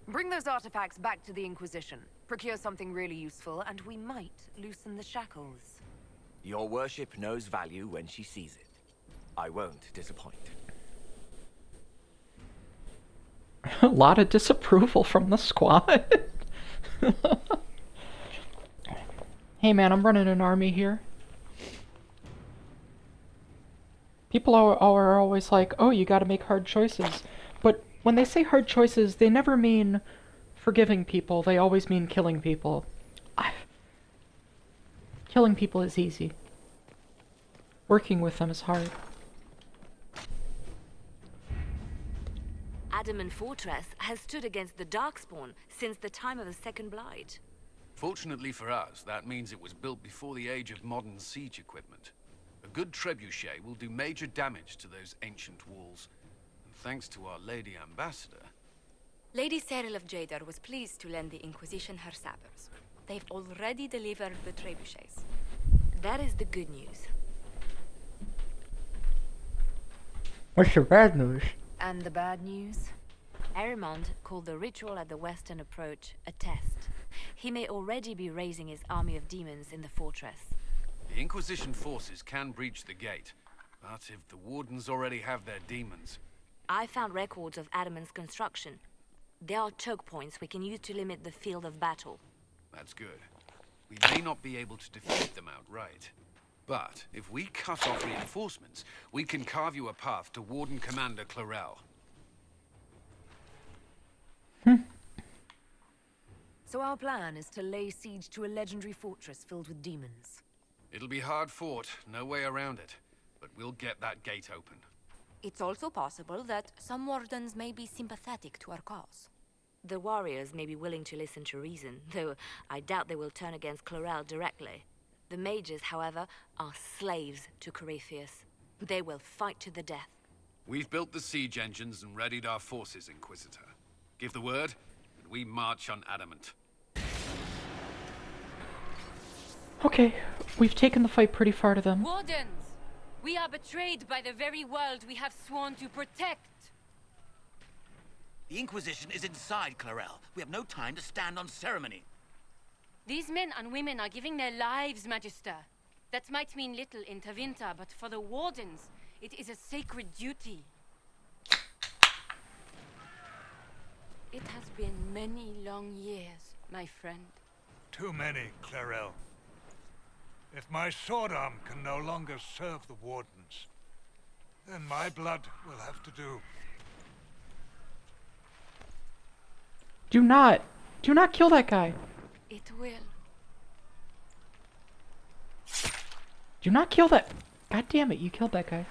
S5: Bring those artifacts back to the Inquisition, procure something really useful, and we might loosen the shackles.
S15: Your worship knows value when she sees it. I won't disappoint.
S1: A lot of disapproval from the squad. Hey man, I'm running an army here. People are always like, oh, you gotta make hard choices. But when they say hard choices, they never mean forgiving people. They always mean killing people. Killing people is easy. Working with them is hard.
S5: Adamant Fortress has stood against the Darkspawn since the time of the Second Blight.
S7: Fortunately for us, that means it was built before the age of modern siege equipment. A good trebuchet will do major damage to those ancient walls. And thanks to our Lady Ambassador...
S2: Lady Cyril of Jadar was pleased to lend the Inquisition her sabers. They've already delivered the trebuchets.
S5: That is the good news.
S1: What's the bad news?
S5: And the bad news? Arimond called the ritual at the Western Approach a test. He may already be raising his army of demons in the fortress.
S7: The Inquisition forces can breach the gate, but if the Wardens already have their demons...
S5: I found records of Adamant's construction. There are choke points we can use to limit the field of battle.
S7: That's good. We may not be able to defeat them outright. But if we cut off reinforcements, we can carve you a path to Warden Commander Clarel.
S5: So our plan is to lay siege to a legendary fortress filled with demons.
S7: It'll be hard fought, no way around it. But we'll get that gate open.
S2: It's also possible that some wardens may be sympathetic to our cause.
S5: The warriors may be willing to listen to reason, though I doubt they will turn against Clarel directly. The mages, however, are slaves to Corypheus. They will fight to the death.
S7: We've built the siege engines and readied our forces, Inquisitor. Give the word, and we march on Adamant.
S1: Okay, we've taken the fight pretty far to them.
S9: Wardens! We are betrayed by the very world we have sworn to protect.
S14: The Inquisition is inside, Clarel. We have no time to stand on ceremony.
S9: These men and women are giving their lives, Magister. That might mean little in Tevinter, but for the Wardens, it is a sacred duty. It has been many long years, my friend.
S13: Too many, Clarel. If my sword arm can no longer serve the Wardens, then my blood will have to do.
S1: Do not kill that guy.
S9: It will.
S1: Do not kill that. God damn it, you killed that guy.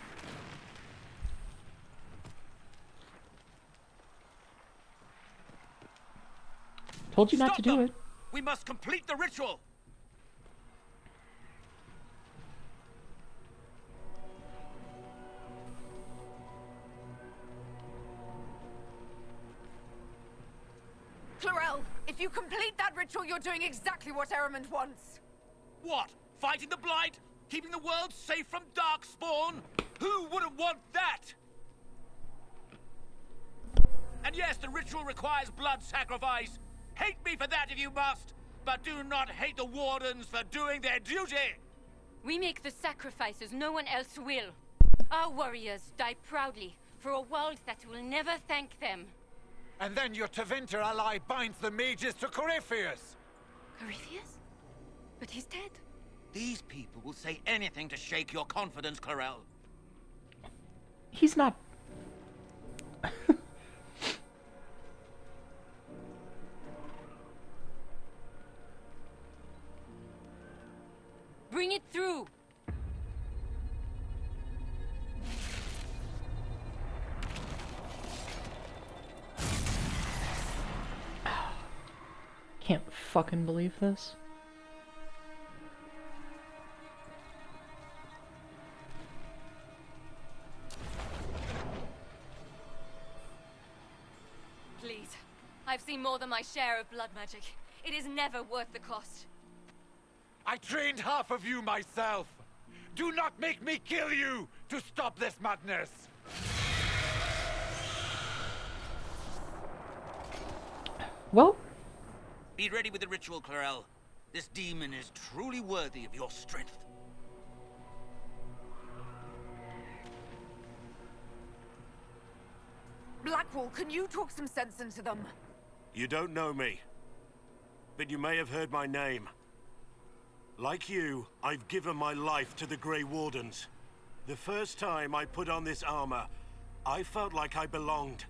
S1: Told you not to do it.
S14: We must complete the ritual.
S9: Clarel, if you complete that ritual, you're doing exactly what Arimond wants.
S14: What? Fighting the Blight? Keeping the world safe from Darkspawn? Who wouldn't want that? And yes, the ritual requires blood sacrifice. Hate me for that if you must, but do not hate the Wardens for doing their duty.
S9: We make the sacrifices no one else will. Our warriors die proudly for a world that will never thank them.
S13: And then your Tevinter ally binds the mages to Corypheus.
S9: Corypheus? But he's dead.
S14: These people will say anything to shake your confidence, Clarel.
S1: He's not...
S9: Bring it through!
S1: Can't fucking believe this.
S9: Please. I've seen more than my share of blood magic. It is never worth the cost.
S13: I trained half of you myself. Do not make me kill you to stop this madness.
S1: Well,
S14: be ready with the ritual, Clarel. This demon is truly worthy of your strength.
S5: Blackwall, can you talk some sense into them?
S10: You don't know me, but you may have heard my name. Like you, I've given my life to the Grey Wardens. The first time I put on this armor, I felt like I belonged.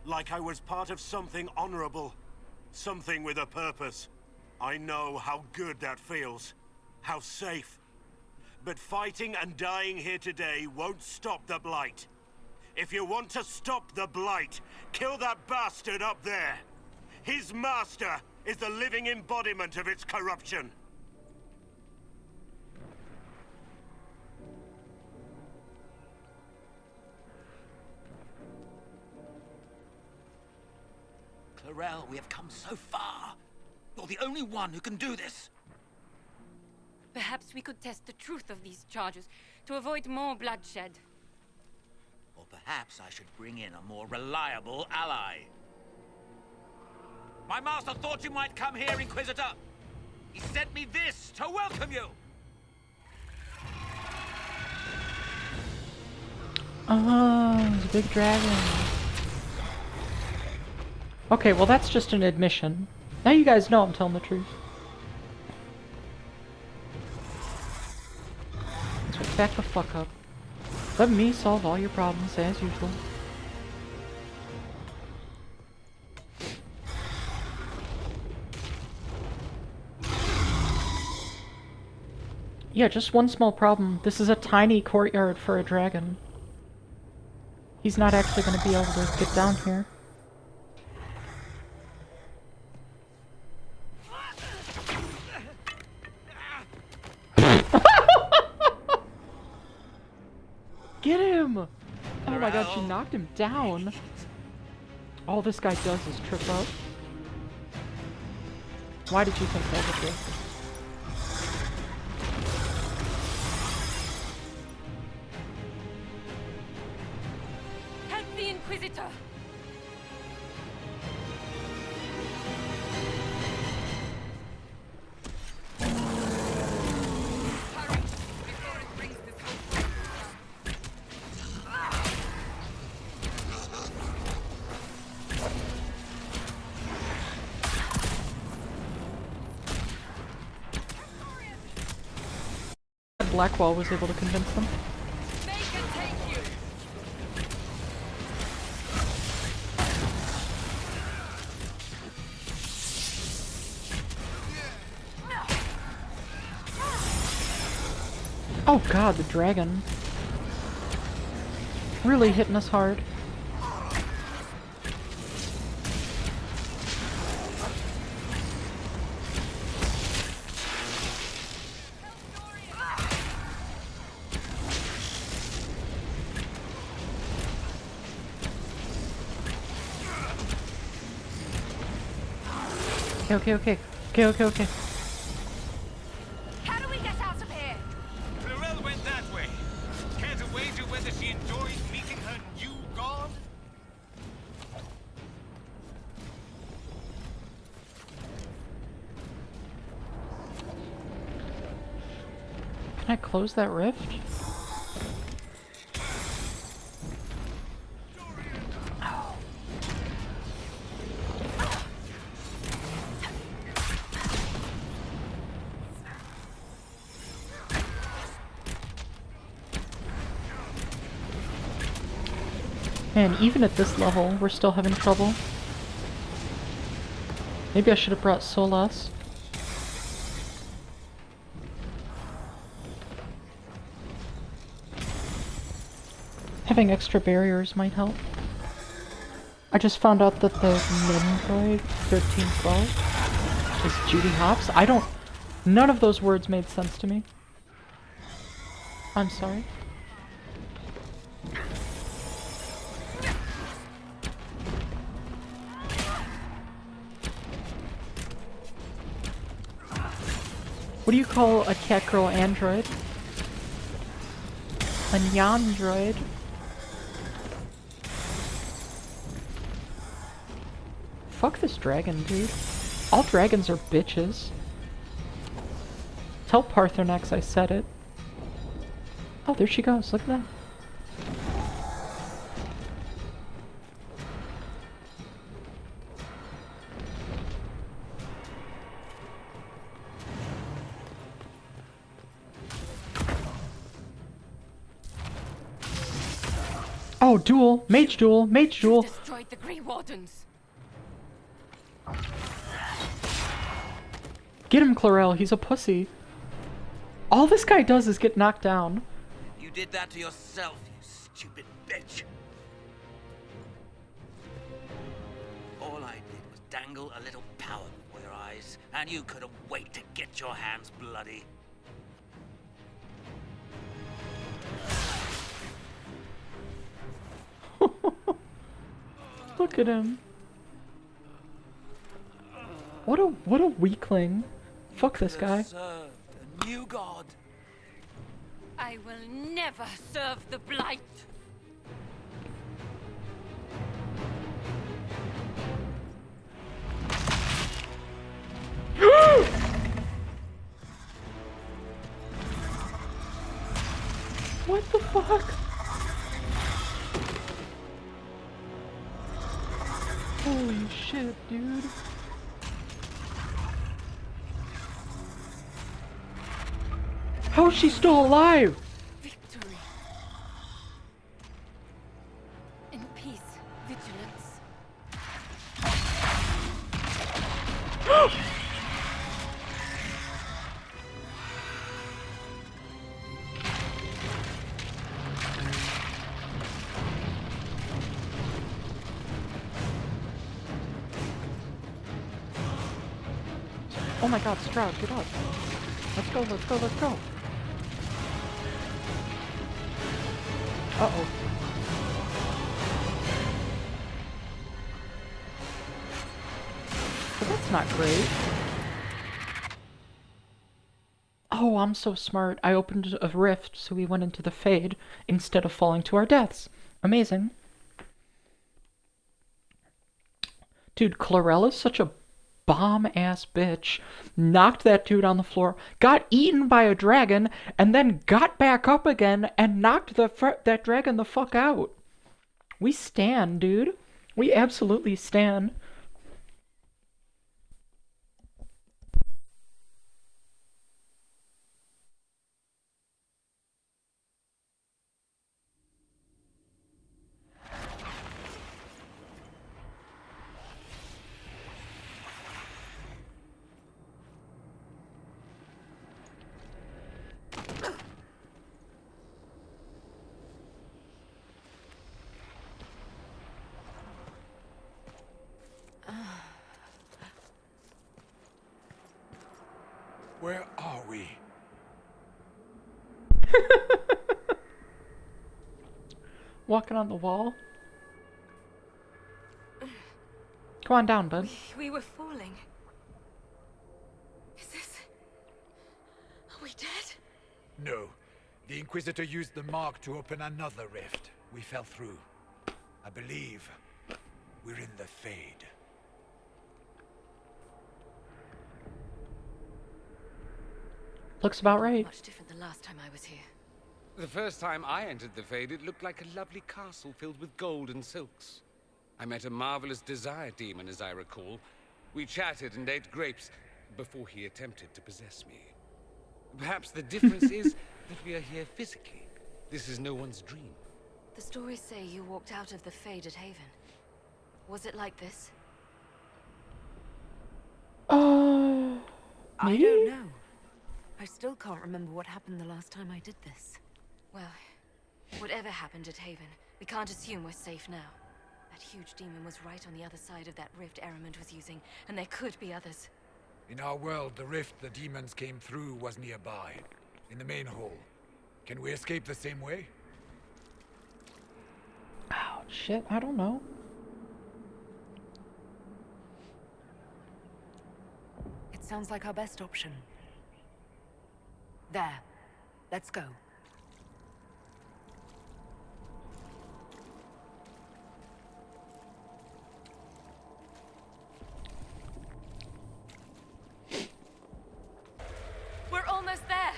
S10: Like I was part of something honorable. Something with a purpose. I know how good that feels. How safe. But fighting and dying here today won't stop the Blight. If you want to stop the Blight, kill that bastard up there. His master is the living embodiment of its corruption.
S14: Clarel, we have come so far. You're the only one who can do this.
S9: Perhaps we could test the truth of these charges to avoid more bloodshed.
S14: Or perhaps I should bring in a more reliable ally. My master thought you might come here, Inquisitor. He sent me this to welcome you.
S1: Oh, it's a big dragon. Okay, well that's just an admission. Now you guys know I'm telling the truth. So back the fuck up. Let me solve all your problems as usual. Yeah, just one small problem. This is a tiny courtyard for a dragon. He's not actually going to be able to get down here. Get him! Oh my god, she knocked him down. All this guy does is trip up. Why did you think that would do?
S9: Help the Inquisitor!
S1: Blackwall was able to convince them. Oh god, the dragon. Really hitting us hard. Okay.
S5: How do we get out of here?
S13: Clarel went that way. Care to wager whether she enjoys meeting her new god?
S1: Can I close that rift? Man, even at this level, we're still having trouble. Maybe I should have brought Solas. Having extra barriers might help. I just found out that the Nendroid 1312 is Judy Hopps. None of those words made sense to me. I'm sorry. What do you call a cat girl android? A nyandroid? Fuck this dragon, dude. All dragons are bitches. Tell Parthenax I said it. Oh, there she goes. Look at that. Oh, duel! Mage duel! Mage duel!
S9: Destroyed the Grey Wardens.
S1: Get him, Clarel. He's a pussy. All this guy does is get knocked down.
S14: You did that to yourself, you stupid bitch. All I did was dangle a little power before your eyes, and you couldn't wait to get your hands bloody.
S1: Look at him. What a weakling. Fuck this guy.
S14: Served a new god.
S9: I will never serve the Blight.
S1: What the fuck? Holy shit, dude. How is she still alive?
S9: Victory. In peace, vigilance.
S1: Oh my god, Stroud, get up. Let's go, let's go, let's go. Uh-oh. Well, that's not great. Oh, I'm so smart. I opened a rift, so we went into the Fade instead of falling to our deaths. Amazing. Dude, Clarella's such a bomb-ass bitch. Knocked that dude on the floor, got eaten by a dragon, and then got back up again and knocked that dragon the fuck out. We stan, dude. We absolutely stan.
S13: Where are we?
S1: Walking on the wall. Come on down, bud.
S9: We were falling. Is this... Are we dead?
S13: No. The Inquisitor used the mark to open another rift. We fell through. I believe we're in the Fade.
S1: Looks about right.
S2: Much different than last time I was here.
S4: The first time I entered the Fade, it looked like a lovely castle filled with gold and silks. I met a marvelous desire demon, as I recall. We chatted and ate grapes before he attempted to possess me. Perhaps the difference is that we are here physically. This is no one's dream.
S2: The stories say you walked out of the Fade at Haven. Was it like this?
S5: I
S1: maybe?
S5: don't know. I still can't remember what happened the last time I did this.
S2: Well, whatever happened at Haven,
S9: We can't assume we're safe now. That huge demon was right on the other side of that rift Eramund was using, and there could be others.
S16: In our world, the rift the demons came through was nearby, in the main hall. Can we escape the same way?
S1: Oh, shit, I don't know.
S5: It sounds like our best option. There. Let's go.
S2: We're almost there.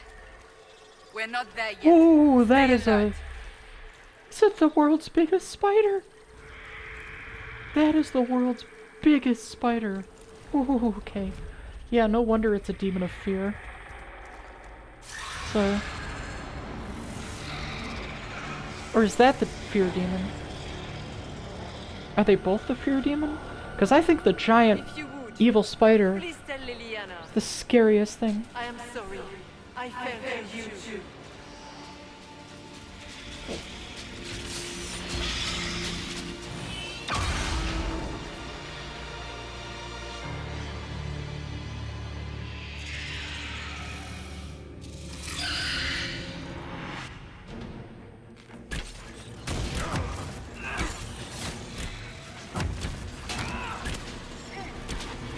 S2: We're not there yet.
S1: Oh, that
S2: Stay
S1: is
S2: alert.
S1: Is it the world's biggest spider? That is the world's biggest spider. Ooh, okay. Yeah, no wonder it's a demon of fear. So... Or is that the fear demon? Are they both the fear demon? Because I think the giant evil spider
S9: Please tell Liliana.
S1: is the scariest thing.
S9: I am sorry. I fell for you too.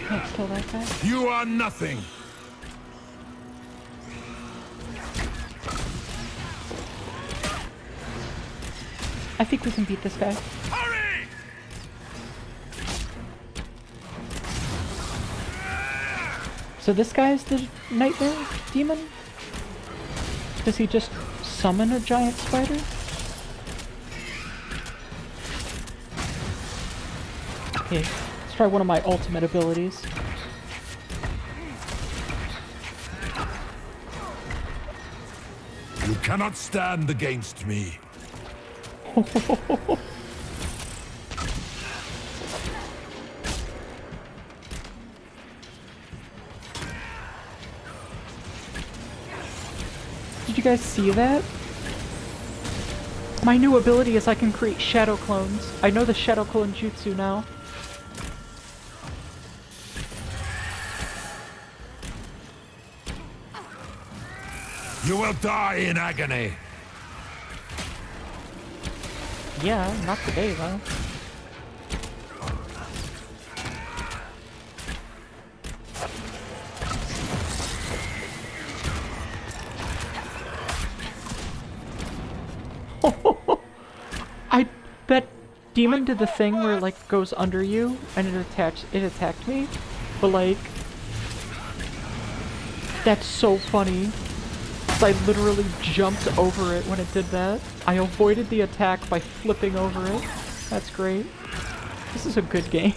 S1: Can't kill that guy.
S17: You are nothing.
S1: I think we can beat this guy.
S17: Hurry!
S1: So this guy is the nightmare demon? Does he just summon a giant spider? Okay, let's try one of my ultimate abilities.
S17: You cannot stand against me.
S1: Did you guys see that? My new ability is I can create shadow clones. I know the shadow clone jutsu now.
S17: You will die in agony.
S1: Yeah, not today though. That demon did the thing where it like goes under you and it attacked me, but like that's so funny. 'Cause I literally jumped over it when it did that. I avoided the attack by flipping over it. That's great. This is a good game.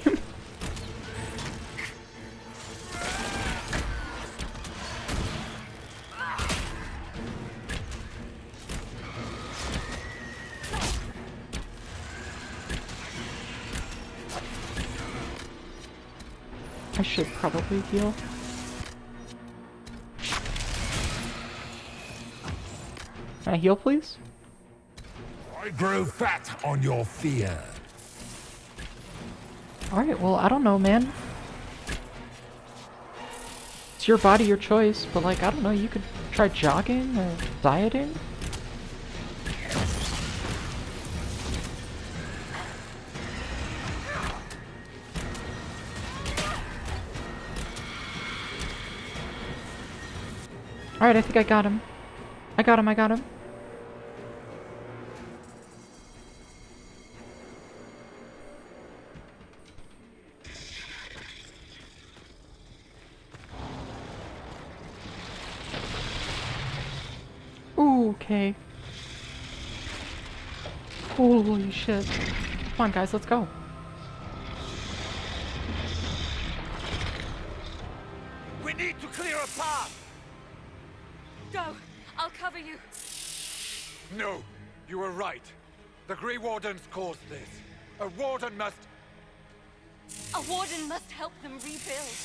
S1: I should probably heal. Can I heal, please?
S17: I grow fat on your fear.
S1: Alright, well, I don't know, man. It's your body, your choice, but like, I don't know, you could try jogging or dieting? Alright, I think I got him. I got him. Ooh, okay. Holy shit. Come on, guys, let's go.
S13: We need to clear a path!
S9: Go! I'll cover you.
S13: No, you were right. The Grey Wardens caused this. A warden must...
S9: A warden must help them rebuild.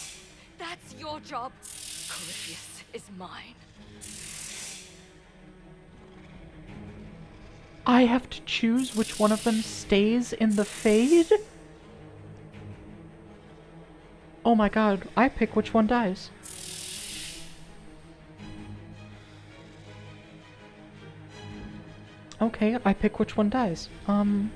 S9: That's your job. Corypheus is mine.
S1: I have to choose which one of them stays in the Fade? Oh my god, I pick which one dies. Okay, I pick which one dies. Whew.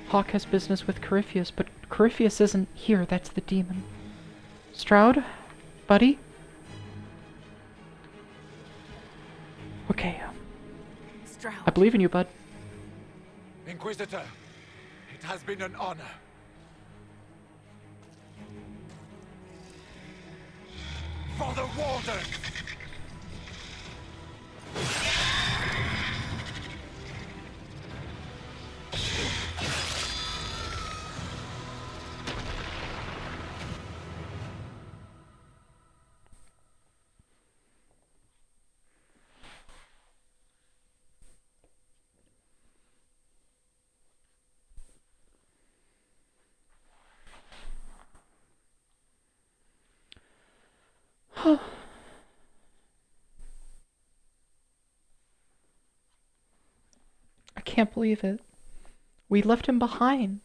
S1: Hawk has business with Corypheus, but Corypheus isn't here, that's the demon. Stroud? Buddy? Okay.
S5: Stroud.
S1: I believe in you, bud.
S16: Inquisitor, it has been an honor. For the Warden!
S1: I can't believe it. We left him behind.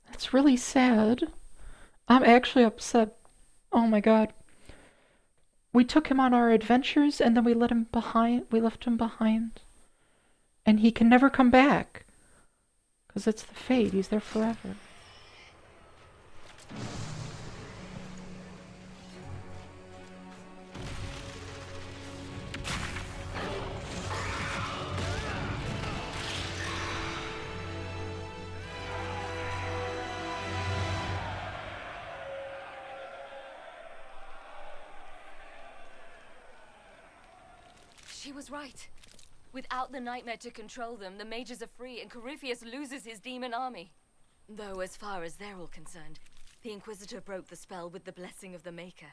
S1: That's really sad. I'm actually upset. Oh my god. We took him on our adventures and then we left him behind. And he can never come back. 'Cause it's the Fate, he's there forever.
S9: She was right. Without the nightmare to control them, the mages are free and Corypheus loses his demon army. Though as far as they're all concerned, the Inquisitor broke the spell with the blessing of the Maker.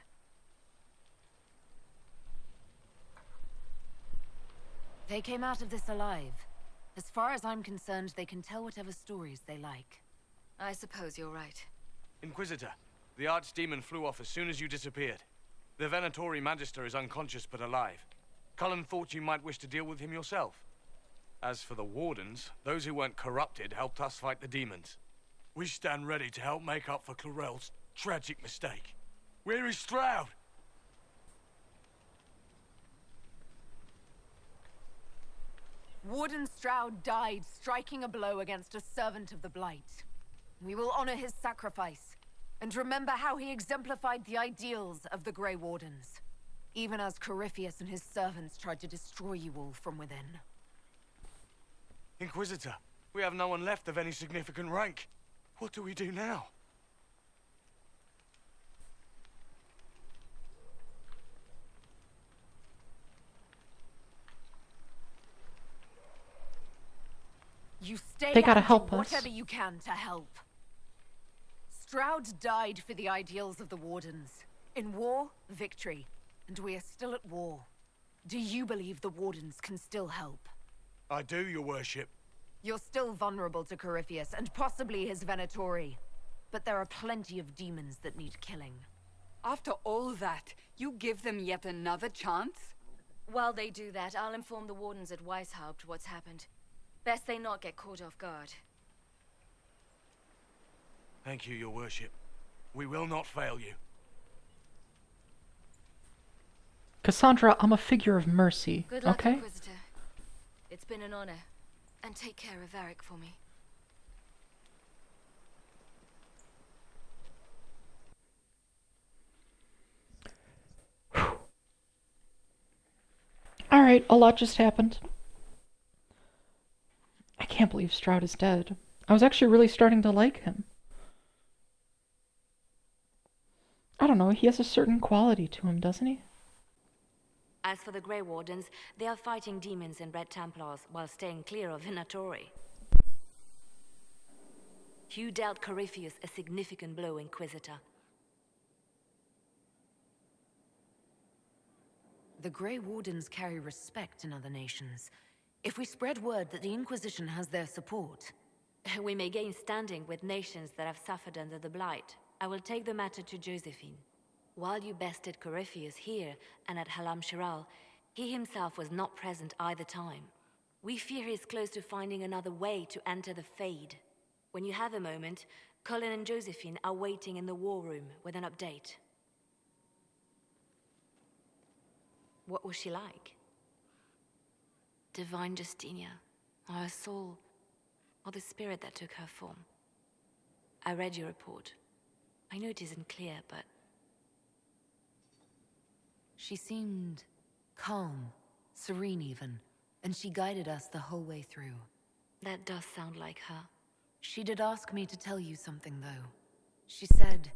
S5: They came out of this alive. As far as I'm concerned, they can tell whatever stories they like.
S9: I suppose you're right.
S18: Inquisitor, the Archdemon flew off as soon as you disappeared. The Venatori Magister is unconscious but alive. Cullen thought you might wish to deal with him yourself. As for the Wardens, those who weren't corrupted helped us fight the demons. We stand ready to help make up for Clarel's tragic mistake. Where is Stroud?
S5: Warden Stroud died striking a blow against a servant of the Blight. We will honor his sacrifice, and remember how he exemplified the ideals of the Grey Wardens, even as Corypheus and his servants tried to destroy you all from within.
S18: Inquisitor, we have no one left of any significant rank. What do we do now?
S5: You stay
S1: They gotta
S5: and
S1: help
S5: do
S1: us.
S5: whatever you can to help. Stroud died for the ideals of the Wardens. In war, victory. And we are still at war. Do you believe the Wardens can still help?
S18: I do, your worship.
S5: You're still vulnerable to Corypheus, and possibly his Venatori. But there are plenty of demons that need killing.
S12: After all that, you give them yet another chance?
S9: While they do that, I'll inform the Wardens at Weishaupt what's happened. Best they not get caught off guard.
S18: Thank you, your worship. We will not fail you.
S1: Cassandra, I'm a figure of mercy,
S9: Good luck,
S1: okay?
S9: Inquisitor. It's been an honor. And take care of Varric for me.
S1: Alright, a lot just happened. I can't believe Stroud is dead. I was actually really starting to like him. I don't know, he has a certain quality to him, doesn't he?
S19: As for the Grey Wardens, they are fighting demons and Red Templars while staying clear of Venatori. You dealt Corypheus a significant blow, Inquisitor.
S5: The Grey Wardens carry respect in other nations, If we spread word that the Inquisition has their support...
S19: We may gain standing with nations that have suffered under the Blight. I will take the matter to Josephine. While you bested Corypheus here and at Halam Shiral, he himself was not present either time. We fear he is close to finding another way to enter the Fade. When you have a moment, Colin and Josephine are waiting in the war room with an update. What was she like? Divine Justinia, or her soul, or the spirit that took her form. I read your report. I know it isn't clear, but...
S5: She seemed calm, serene even, and she guided us the whole way through.
S19: That does sound like her.
S5: She did ask me to tell you something, though. She said,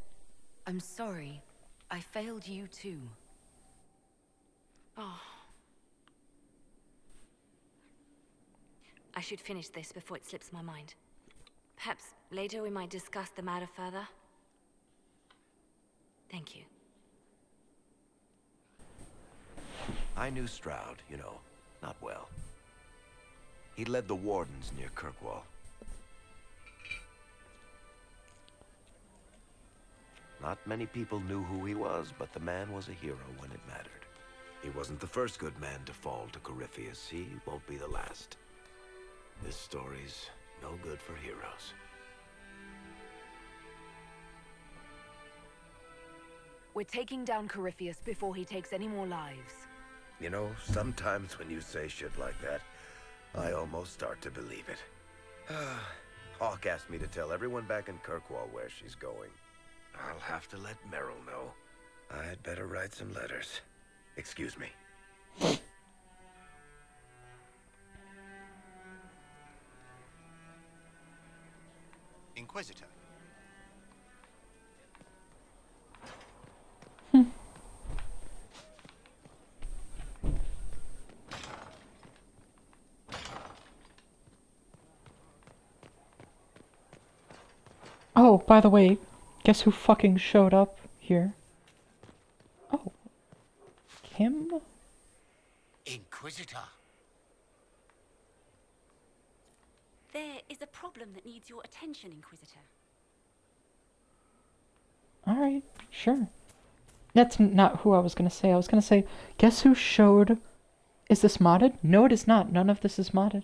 S5: "I'm sorry, I failed you too."
S19: Oh. I should finish this before it slips my mind. Perhaps later we might discuss the matter further. Thank you.
S15: I knew Stroud, you know, not well. He led the Wardens near Kirkwall. Not many people knew who he was, but the man was a hero when it mattered. He wasn't the first good man to fall to Corypheus. He won't be the last. This story's no good for heroes.
S5: We're taking down Corypheus before he takes any more lives.
S15: You know, sometimes when you say shit like that, I almost start to believe it. Hawk asked me to tell everyone back in Kirkwall where she's going. I'll have to let Merrill know. I'd better write some letters. Excuse me.
S7: Inquisitor.
S1: Oh, by the way, guess who fucking showed up here? Oh. Kim?
S20: Inquisitor.
S21: There is a problem that needs your attention, Inquisitor.
S1: Alright, sure. That's not who I was gonna say. I was gonna say, guess who showed... Is this modded? No, it is not. None of this is modded.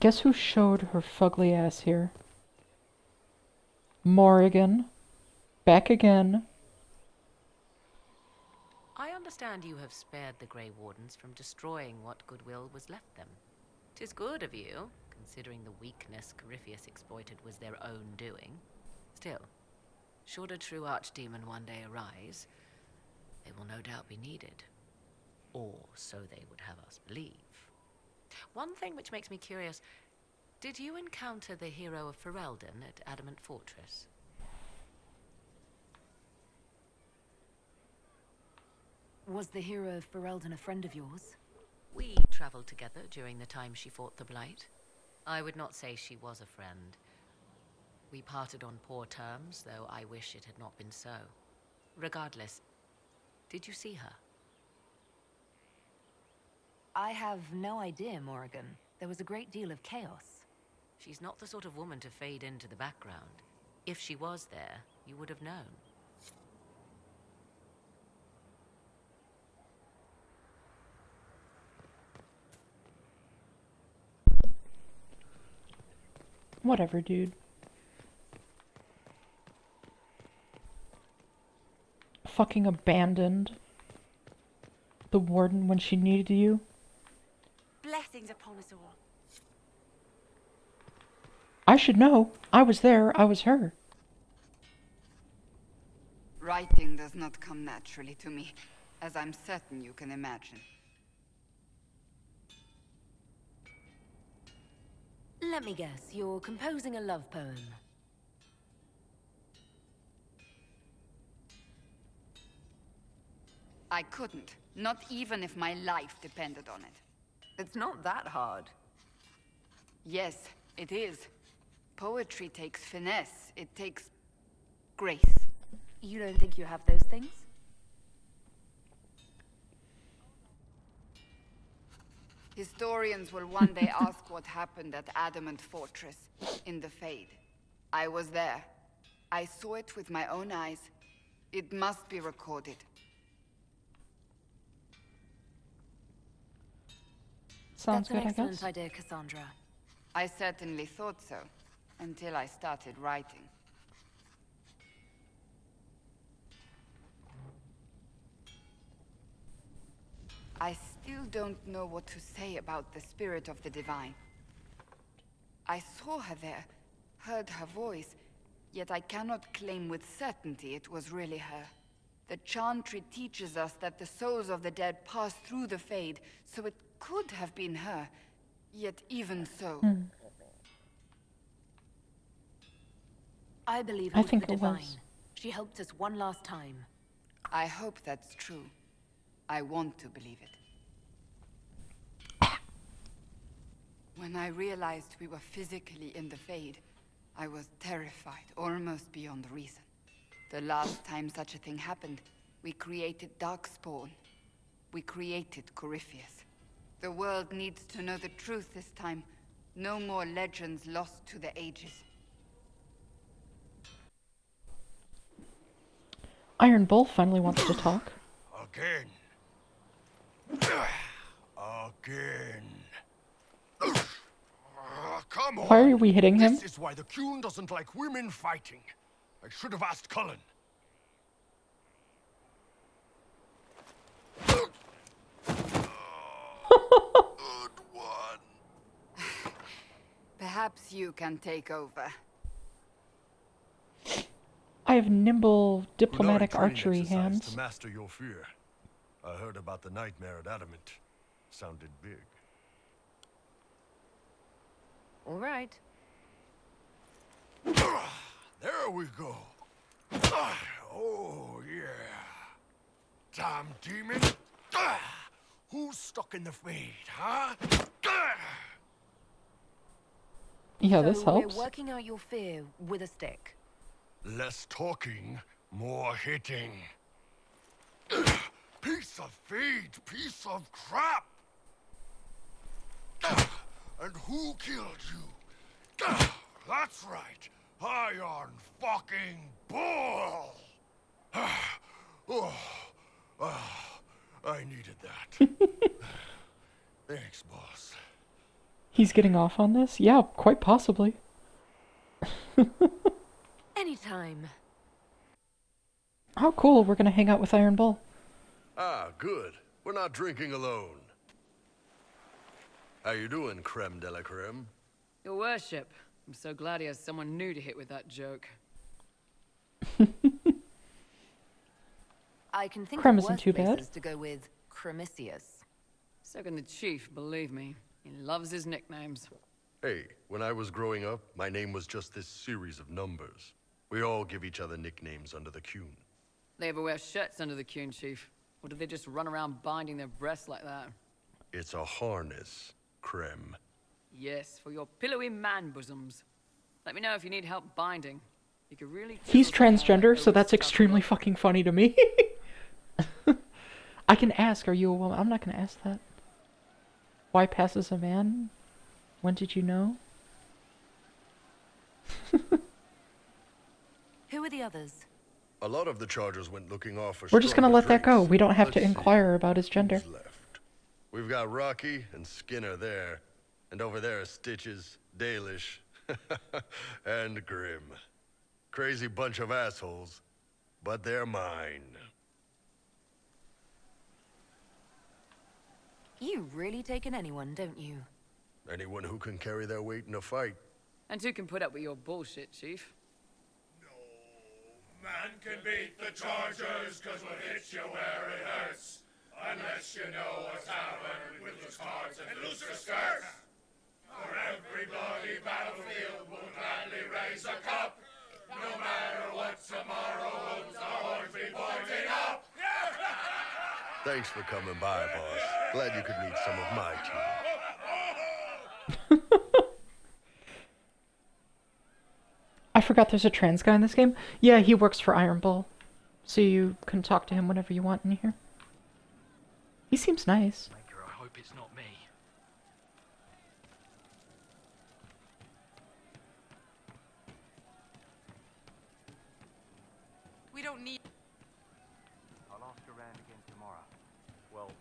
S1: Guess who showed her fugly ass here? Morrigan. Back again.
S22: I understand you have spared the Grey Wardens from destroying what goodwill was left them. 'Tis good of you, considering the weakness Corypheus exploited was their own doing. Still, should a true archdemon one day arise, they will no doubt be needed. Or so they would have us believe. One thing which makes me curious, did you encounter the hero of Ferelden at Adamant Fortress?
S5: Was the hero of Ferelden a friend of yours?
S22: We traveled together during the time she fought the Blight. I would not say she was a friend. We parted on poor terms, though I wish it had not been so. Regardless, did you see her?
S5: I have no idea, Morrigan. There was a great deal of chaos.
S22: She's not the sort of woman to fade into the background. If she was there, you would have known.
S1: Whatever, dude. Fucking abandoned the warden when she needed you.
S21: Blessings upon us all.
S1: I should know. I was there. I was her.
S12: Writing does not come naturally to me, as I'm certain you can imagine.
S5: Let me guess, you're composing a love poem.
S12: I couldn't, not even if my life depended on it.
S5: It's not that hard.
S12: Yes, it is. Poetry takes finesse. It takes grace.
S5: You don't think you have those things?
S12: Historians will one day ask what happened at Adamant Fortress, in the Fade. I was there. I saw it with my own eyes. It must be recorded.
S1: Sounds good, I
S5: That's an
S1: guess.
S5: excellent idea, Cassandra.
S12: I certainly thought so, until I started writing. I still don't know what to say about the spirit of the divine. I saw her there, heard her voice, yet I cannot claim with certainty it was really her. The Chantry teaches us that the souls of the dead pass through the Fade, so it could have been her, yet even so...
S5: I believe
S1: I think
S5: the
S1: it
S5: divine.
S1: was.
S5: She helped us one last time.
S12: I hope that's true. I want to believe it. When I realized we were physically in the Fade, I was terrified, almost beyond reason. The last time such a thing happened, we created Darkspawn. We created Corypheus. The world needs to know the truth this time. No more legends lost to the ages.
S1: Iron Bull finally wants to talk.
S17: Again. Again. Come on.
S1: Why are we hitting him?
S17: This is why the Qun doesn't like women fighting. I should have asked Cullen. Good one.
S12: Perhaps you can take over.
S1: I have nimble diplomatic
S17: Training
S1: archery
S17: exercise
S1: hands.
S17: to master your fear. I heard about the nightmare at Adamant. Sounded big.
S5: All right.
S17: There we go. Oh, yeah. Damn demon. Who's stuck in the Fade, huh?
S1: Yeah, this helps.
S5: We're working out your fear with a stick.
S17: Less talking, more hitting. Piece of Fade, piece of crap. And who killed you? That's right. Iron fucking Bull. I needed that. Thanks, boss.
S1: He's getting off on this? Yeah, quite possibly.
S5: Anytime.
S1: How cool, we're gonna hang out with Iron Bull.
S17: Ah, good. We're not drinking alone. How you doing, creme de la creme?
S3: Your worship, I'm so glad he has someone new to hit with that joke.
S5: I can think
S1: Creme
S5: of
S1: isn't
S5: worse
S1: too bad.
S5: places to go with Cremisius.
S3: So can the chief, believe me. He loves his nicknames.
S17: Hey, when I was growing up, my name was just this series of numbers. We all give each other nicknames under the Qun.
S3: They ever wear shirts under the Qun, chief? Or do they just run around binding their breasts like that?
S17: It's a harness, creme.
S3: Yes, for your pillowy man bosoms. Let me know if you need help binding. You could really...
S1: He's transgender, so that's extremely fucking funny to me. I can ask, are you a woman? I'm not gonna ask that. Why pass as a man? When did you know?
S5: Who are the others?
S17: A lot of the chargers went looking off for
S1: We're just gonna
S17: stronger
S1: let that go.
S17: drinks.
S1: We don't have to
S17: Let's see.
S1: inquire about his gender.
S17: Who's left? We've got Rocky and Skinner there. And over there are Stitches, Dalish, and Grim. Crazy bunch of assholes, but they're mine.
S5: You really taken anyone, don't you?
S17: Anyone who can carry their weight in a fight.
S3: And who can put up with your bullshit, chief?
S20: Man can beat the Chargers, cause we'll hit you where it hurts. Unless you know what's happened with your cards and looser skirts. For every bloody battlefield, we'll gladly raise a cup. No matter what tomorrow holds, our horns be pointing up.
S17: Thanks for coming by, boss. Glad you could meet some of my team.
S1: I forgot there's a trans guy in this game. Yeah, he works for Iron Bull. So you can talk to him whenever you want in here. He seems nice.
S23: Maker, I hope it's not me.
S6: don't need...
S8: I'll ask around again tomorrow. Well,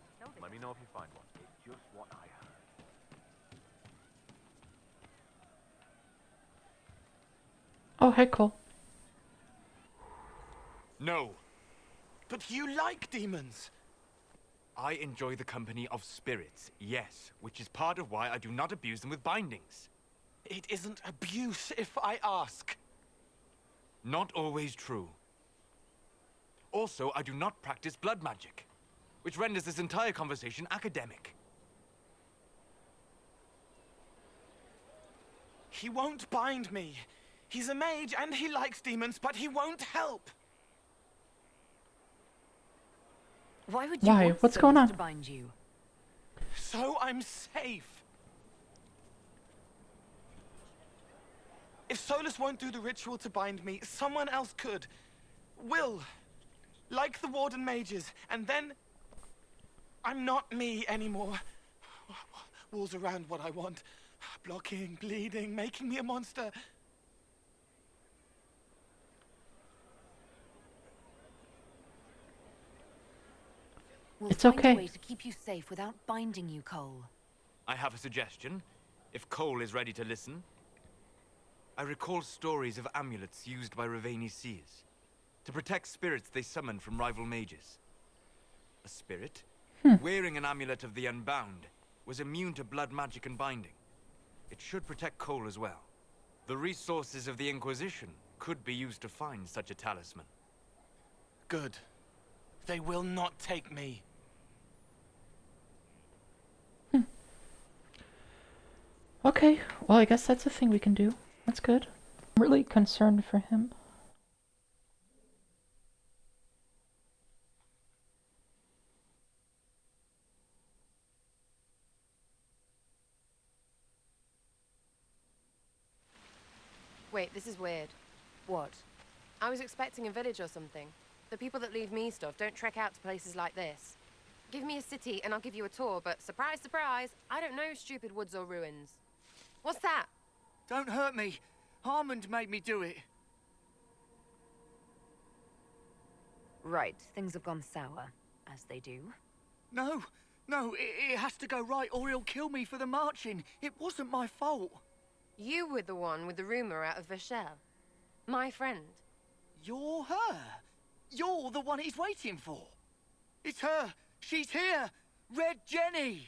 S8: let me know if you find one. It's just what I heard.
S1: Oh, hey, Cole.
S23: No. But you like demons. I enjoy the company of spirits, yes, which is part of why I do not abuse them with bindings. It isn't abuse if I ask. Not always true. Also, I do not practice blood magic, which renders this entire conversation academic. He won't bind me. He's a mage and he likes demons, but he won't help.
S5: Why would you want
S1: What's going
S5: Solus
S1: on?
S5: to bind you?
S23: So I'm safe. If Solus won't do the ritual to bind me, someone else could. Will. Like the Warden mages. And then... I'm not me anymore. Walls around what I want. Blocking, bleeding, making me a monster.
S5: We'll
S1: It's
S5: find
S1: okay.
S5: a way to keep you safe without binding you, Cole.
S23: I have a suggestion, if Cole is ready to listen. I recall stories of amulets used by Raveni seers to protect spirits they summoned from rival mages. A spirit, wearing an amulet of the Unbound, was immune to blood magic and binding. It should protect Cole as well. The resources of the Inquisition could be used to find such a talisman. Good. They will not take me.
S1: Okay, well, I guess that's a thing we can do. That's good. I'm really concerned for him.
S6: Wait, this is weird.
S5: What?
S6: I was expecting a village or something. The people that leave me stuff don't trek out to places like this. Give me a city and I'll give you a tour, but surprise, surprise, I don't know stupid woods or ruins. What's that?
S23: Don't hurt me. Harmond made me do it.
S5: Right, things have gone sour, as they do.
S23: No, it has to go right or he'll kill me for the marching. It wasn't my fault.
S6: You were the one with the rumor out of Vachel. My friend.
S23: You're her. You're the one he's waiting for. It's her. She's here. Red Jenny.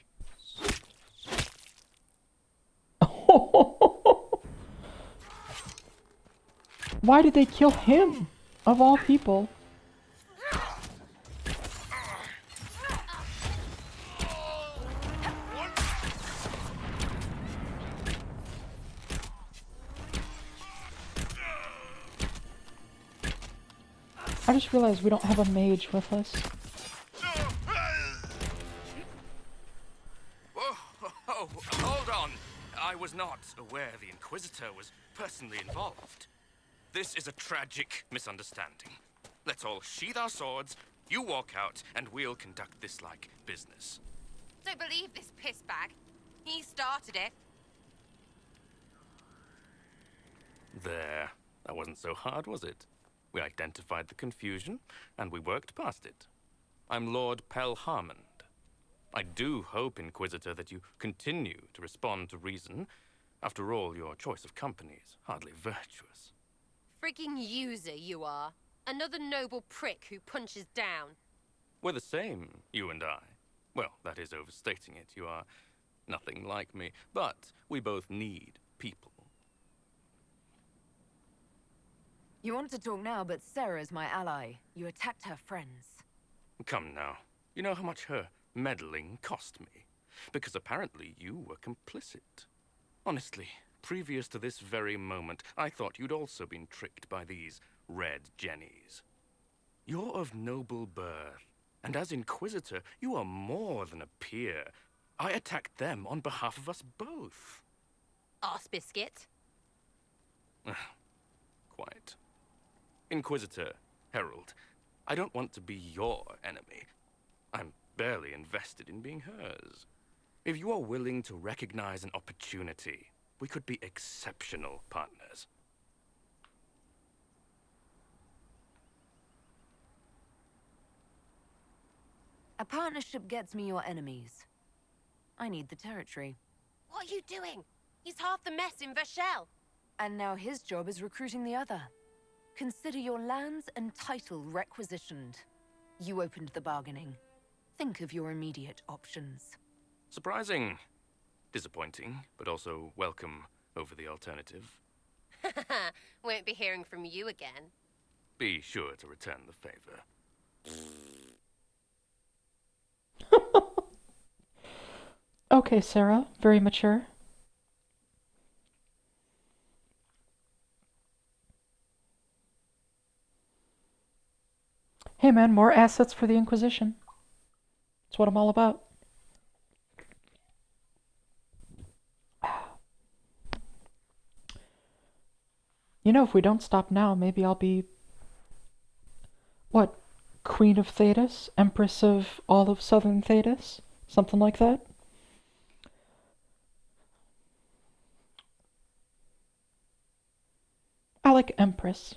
S1: Why did they kill him? Of all people. I just realized we don't have a mage with us.
S15: Oh, hold on. I was not aware the Inquisitor was personally involved. This is a tragic misunderstanding. Let's all sheath our swords, you walk out, and we'll conduct this like business.
S6: Don't believe this pissbag. He started it.
S15: There. That wasn't so hard, was it? We identified the confusion, and we worked past it. I'm Lord Pel Harmond. I do hope, Inquisitor, that you continue to respond to reason. After all, your choice of company is hardly virtuous.
S6: Freaking user, you are. Another noble prick who punches down.
S15: We're the same, you and I. Well, that is overstating it. You are nothing like me. But we both need people.
S5: You want to talk now, but Sarah's my ally. You attacked her friends.
S15: Come now. You know how much her meddling cost me. Because apparently you were complicit. Honestly, previous to this very moment, I thought you'd also been tricked by these red jennies. You're of noble birth, and as Inquisitor, you are more than a peer. I attacked them on behalf of us both.
S6: Arse biscuit.
S15: Quite. Inquisitor, Herald, I don't want to be your enemy. I'm barely invested in being hers. If you are willing to recognize an opportunity, we could be exceptional partners.
S5: A partnership gets me your enemies. I need the territory.
S6: What are you doing? He's half the mess in Vashel.
S5: And now his job is recruiting the other. Consider your lands and title requisitioned. You opened the bargaining. Think of your immediate options.
S10: Surprising. Disappointing, but also welcome over the alternative.
S6: Won't be hearing from you again.
S10: Be sure to return the favor.
S1: Okay, Sarah. Very mature. Hey man, more assets for the Inquisition. That's what I'm all about. You know, if we don't stop now, maybe I'll be... What? Queen of Thedas? Empress of all of Southern Thedas? Something like that? I like Empress.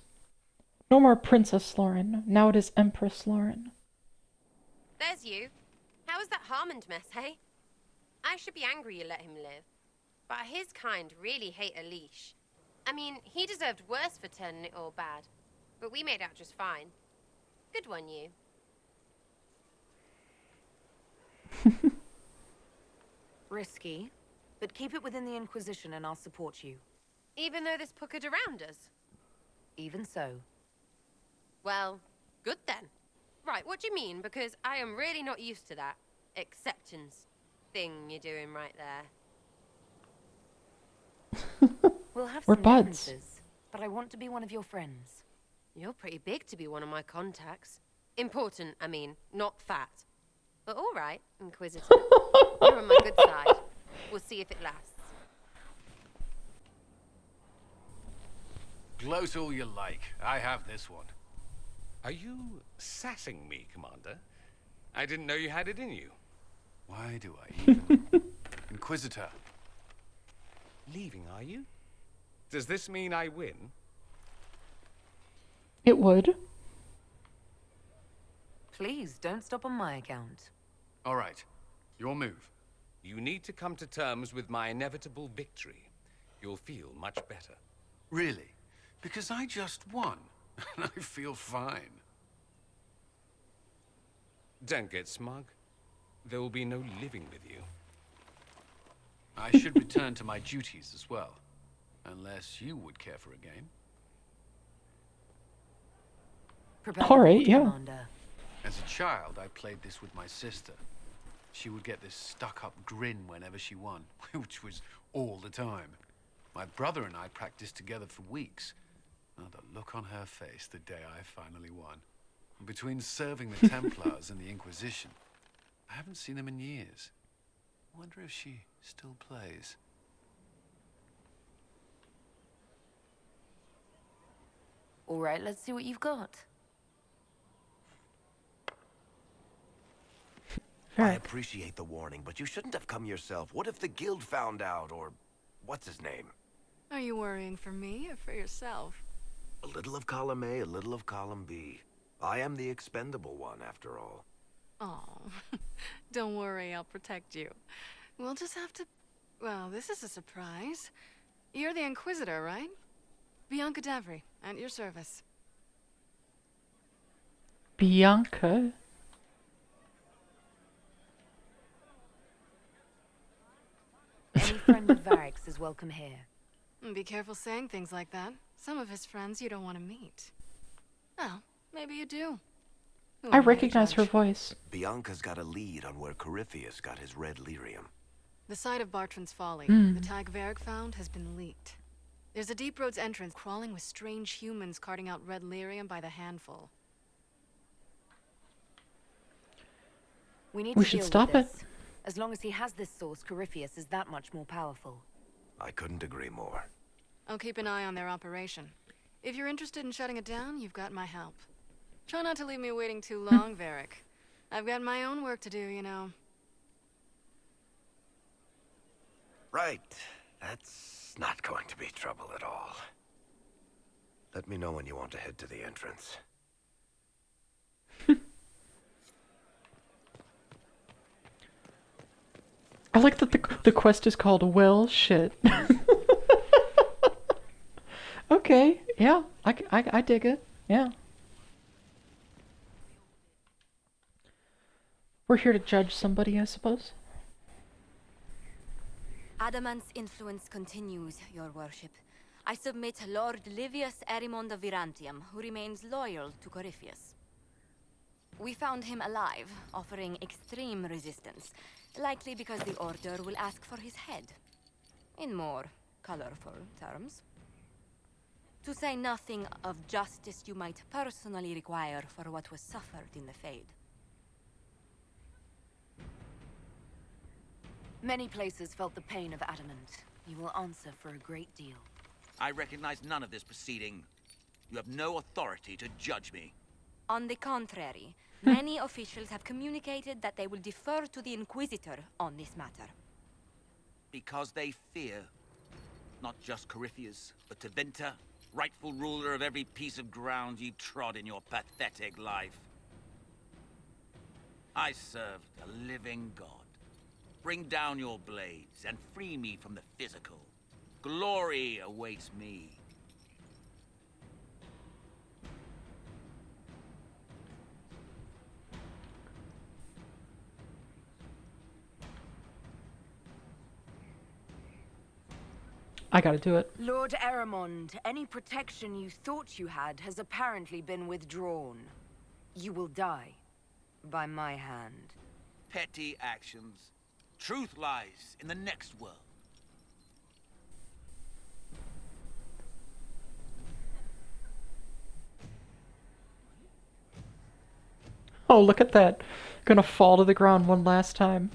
S1: No more Princess Lauren. Now it is Empress Lauren.
S6: There's you. How was that Harmond mess, hey? I should be angry you let him live. But his kind really hate a leash. I mean, he deserved worse for turning it all bad. But we made out just fine. Good one, you.
S5: Risky, but keep it within the Inquisition and I'll support you.
S6: Even though this puckered around us?
S5: Even so.
S6: Well, good then. Right, what do you mean? Because I am really not used to that acceptance thing you're doing right there.
S5: We'll have
S1: We're
S5: some
S1: buds.
S5: differences, but I want to be one of your friends.
S6: You're pretty big to be one of my contacts. Important, I mean, not fat. But all right, Inquisitor. You're on my good side. We'll see if it lasts.
S7: Gloat all you like. I have this one.
S4: Are you sassing me, Commander? I didn't know you had it in you.
S7: Why do I even... Inquisitor.
S4: Leaving, are you? Does this mean I win?
S1: It would.
S5: Please, don't stop on my account.
S7: All right. Your move.
S4: You need to come to terms with my inevitable victory. You'll feel much better.
S7: Really? Because I just won. And I feel fine.
S4: Don't get smug. There will be no living with you.
S7: I should return to my duties as well. Unless you would care for a game.
S1: All right, yeah.
S5: Commander.
S7: As a child, I played this with my sister. She would get this stuck-up grin whenever she won, which was all the time. My brother and I practiced together for weeks. Oh, the look on her face the day I finally won. Between serving the Templars and the Inquisition, I haven't seen them in years. I wonder if she still plays.
S5: All right, let's see what you've got.
S15: I appreciate the warning, but you shouldn't have come yourself. What if the guild found out, or what's his name?
S11: Are you worrying for me or for yourself?
S15: A little of column A, a little of column B. I am the expendable one, after all.
S11: Oh, don't worry, I'll protect you. We'll just have to... Well, this is a surprise. You're the Inquisitor, right? Bianca Davry, at your service.
S1: Bianca?
S5: Any friend of Varric's is welcome here.
S11: Be careful saying things like that. Some of his friends you don't want to meet. Oh, maybe you do. Who
S1: I
S11: am to
S1: recognize her
S11: judge?
S1: voice.
S15: Bianca's got a lead on where Corypheus got his red lyrium.
S11: The site of Bartran's Folly,
S1: Hmm.
S11: the tag Varric found, has been leaked. There's a Deep Roads entrance crawling with strange humans carting out red lyrium by the handful.
S5: We need
S1: We
S5: to
S1: should
S5: deal
S1: stop
S5: with
S1: it.
S5: this. As long as he has this source, Corypheus is that much more powerful.
S15: I couldn't agree more.
S11: I'll keep an eye on their operation. If you're interested in shutting it down, you've got my help. Try not to leave me waiting too long, Varric. I've got my own work to do, you know.
S15: Right. That's not going to be trouble at all. Let me know when you want to head to the entrance.
S1: I like that the quest is called Well Shit. Okay, yeah, I dig it, yeah. We're here to judge somebody, I suppose.
S19: Adamant's influence continues, your worship. I submit Lord Livius Erimond of Virantium, who remains loyal to Corypheus. We found him alive, offering extreme resistance, likely because the Order will ask for his head. In more colorful terms. To say nothing of justice you might personally require for what was suffered in the Fade.
S5: Many places felt the pain of Adamant. You will answer for a great deal.
S2: I recognize none of this proceeding. You have no authority to judge me.
S19: On the contrary, many officials have communicated that they will defer to the Inquisitor on this matter.
S2: Because they fear. Not just Corypheus, but Tevinter, rightful ruler of every piece of ground you trod in your pathetic life. I serve the living God. Bring down your blades and free me from the physical. Glory awaits me.
S1: I gotta do it.
S5: Lord Erimond, any protection you thought you had has apparently been withdrawn. You will die. By my hand.
S2: Petty actions. Truth lies in the next world.
S1: Oh, look at that. Gonna fall to the ground one last time.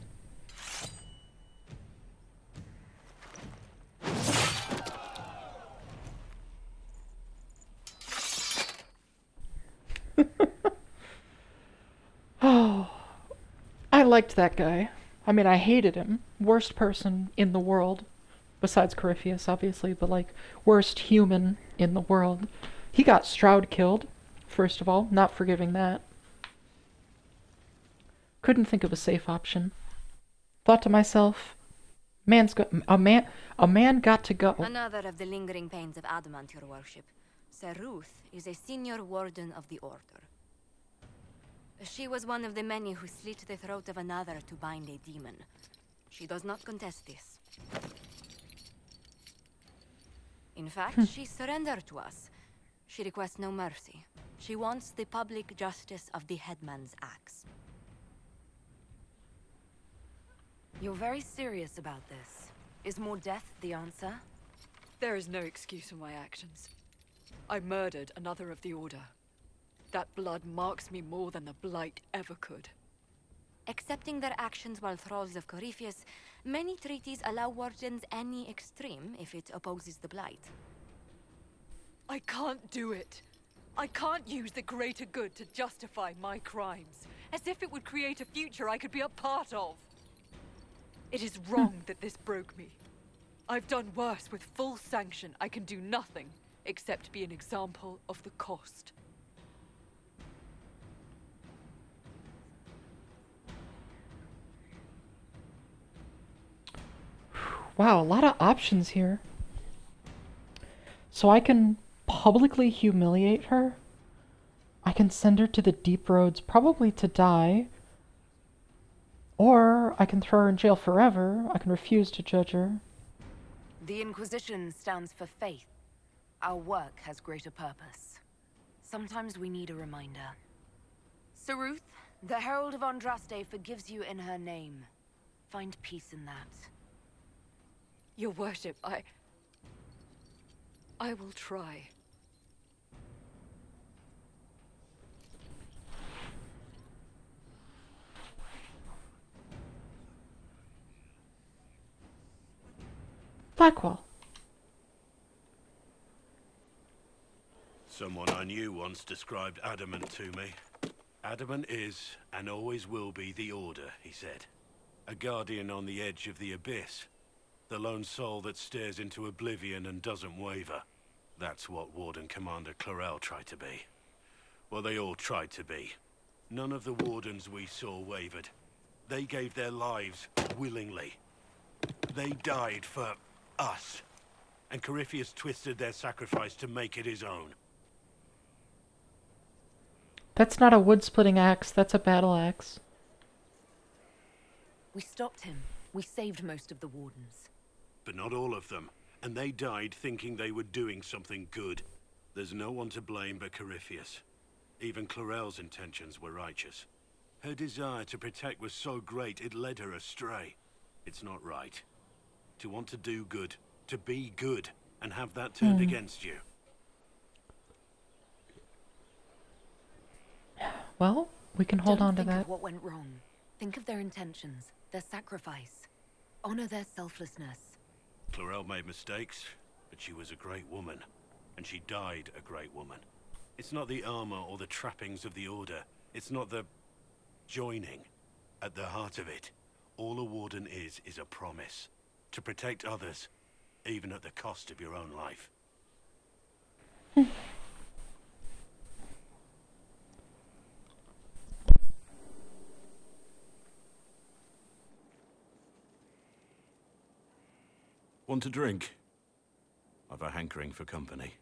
S1: Oh, I liked that guy. I mean, I hated him. Worst person in the world. Besides Corypheus, obviously, but like, worst human in the world. He got Stroud killed, first of all. Not forgiving that. Couldn't think of a safe option. Thought to myself, a man got to go.
S19: Another of the lingering pains of Adamant, your worship. Ruth is a senior warden of the Order. She was one of the many who slit the throat of another to bind a demon. She does not contest this. In fact, she surrendered to us. She requests no mercy. She wants the public justice of the headman's axe.
S5: You're very serious about this. Is more death the answer?
S13: There is no excuse for my actions. I murdered another of the Order. That blood marks me more than the Blight ever could.
S19: Accepting their actions while thralls of Corypheus, many treaties allow wardens any extreme if it opposes the Blight.
S13: I can't do it. I can't use the greater good to justify my crimes, as if it would create a future I could be a part of. It is wrong that this broke me. I've done worse with full sanction. I can do nothing except be an example of the cost.
S1: Wow, a lot of options here. So I can publicly humiliate her. I can send her to the deep roads, probably to die. Or I can throw her in jail forever. I can refuse to judge her.
S5: The Inquisition stands for faith. Our work has greater purpose. Sometimes we need a reminder. Ruth, the Herald of Andraste forgives you in her name. Find peace in that.
S13: Your worship, I will try.
S1: Blackwell.
S7: Someone I knew once described Adamant to me. Adamant is, and always will be, the Order, he said. A guardian on the edge of the abyss. The lone soul that stares into oblivion and doesn't waver. That's what Warden Commander Clarel tried to be. Well, they all tried to be. None of the Wardens we saw wavered. They gave their lives willingly. They died for us. And Corypheus twisted their sacrifice to make it his own.
S1: That's not a wood-splitting axe, that's a battle axe.
S5: We stopped him. We saved most of the Wardens.
S7: But not all of them. And they died thinking they were doing something good. There's no one to blame but Corypheus. Even Clorel's intentions were righteous. Her desire to protect was so great it led her astray. It's not right. To want to do good, to be good, and have that turned against you.
S1: Well, we can hold on to
S5: Don't think
S1: that.
S5: of what went wrong. Think of their intentions, their sacrifice. Honor their selflessness.
S7: Clorel made mistakes, but she was a great woman. And she died a great woman. It's not the armor or the trappings of the Order. It's not the joining. At the heart of it, all a Warden is a promise. To protect others, even at the cost of your own life. Want a drink? I've a hankering for company.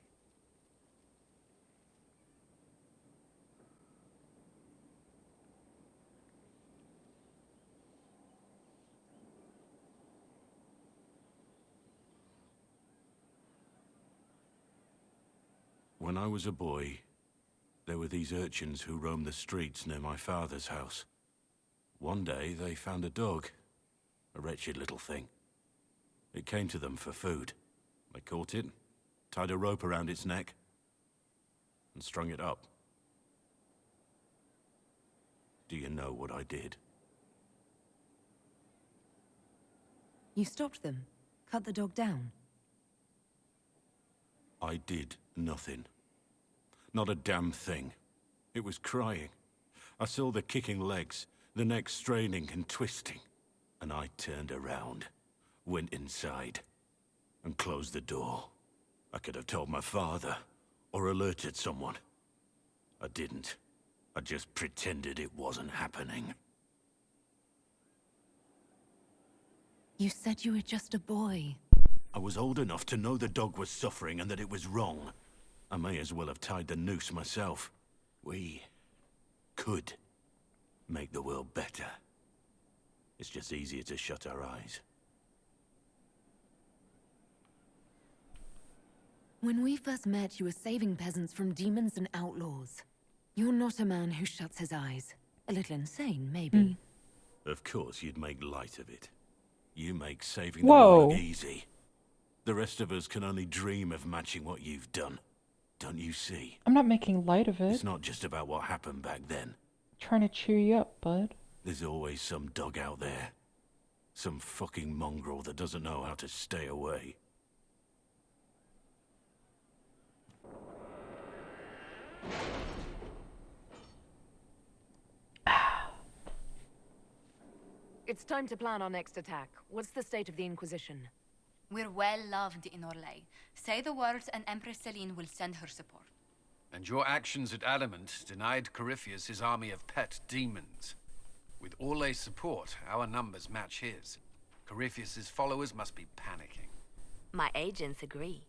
S7: When I was a boy, there were these urchins who roamed the streets near my father's house. One day, they found a dog. A wretched little thing. It came to them for food. They caught it, tied a rope around its neck, and strung it up. Do you know what I did?
S5: You stopped them. Cut the dog down.
S7: I did nothing. Not a damn thing. It was crying. I saw the kicking legs, the neck straining and twisting. And I turned around, went inside, and closed the door. I could have told my father, or alerted someone. I didn't. I just pretended it wasn't happening.
S5: You said you were just a boy.
S7: I was old enough to know the dog was suffering and that it was wrong. I may as well have tied the noose myself. We could make the world better. It's just easier to shut our eyes.
S5: When we first met, you were saving peasants from demons and outlaws. You're not a man who shuts his eyes. A little insane, maybe.
S7: Of course you'd make light of it. You make saving the world look easy. The rest of us can only dream of matching what you've done. Don't you see?
S1: I'm not making light of it.
S7: It's not just about what happened back then.
S1: Trying to cheer you up, bud.
S7: There's always some dog out there. Some fucking mongrel that doesn't know how to stay away.
S5: It's time to plan our next attack. What's the state of the Inquisition?
S14: We're well loved in Orlais. Say the words and Empress Celine will send her support.
S16: And your actions at Adamant denied Corypheus his army of pet demons. With Orlais' support, our numbers match his. Corypheus' followers must be panicking.
S19: My agents agree.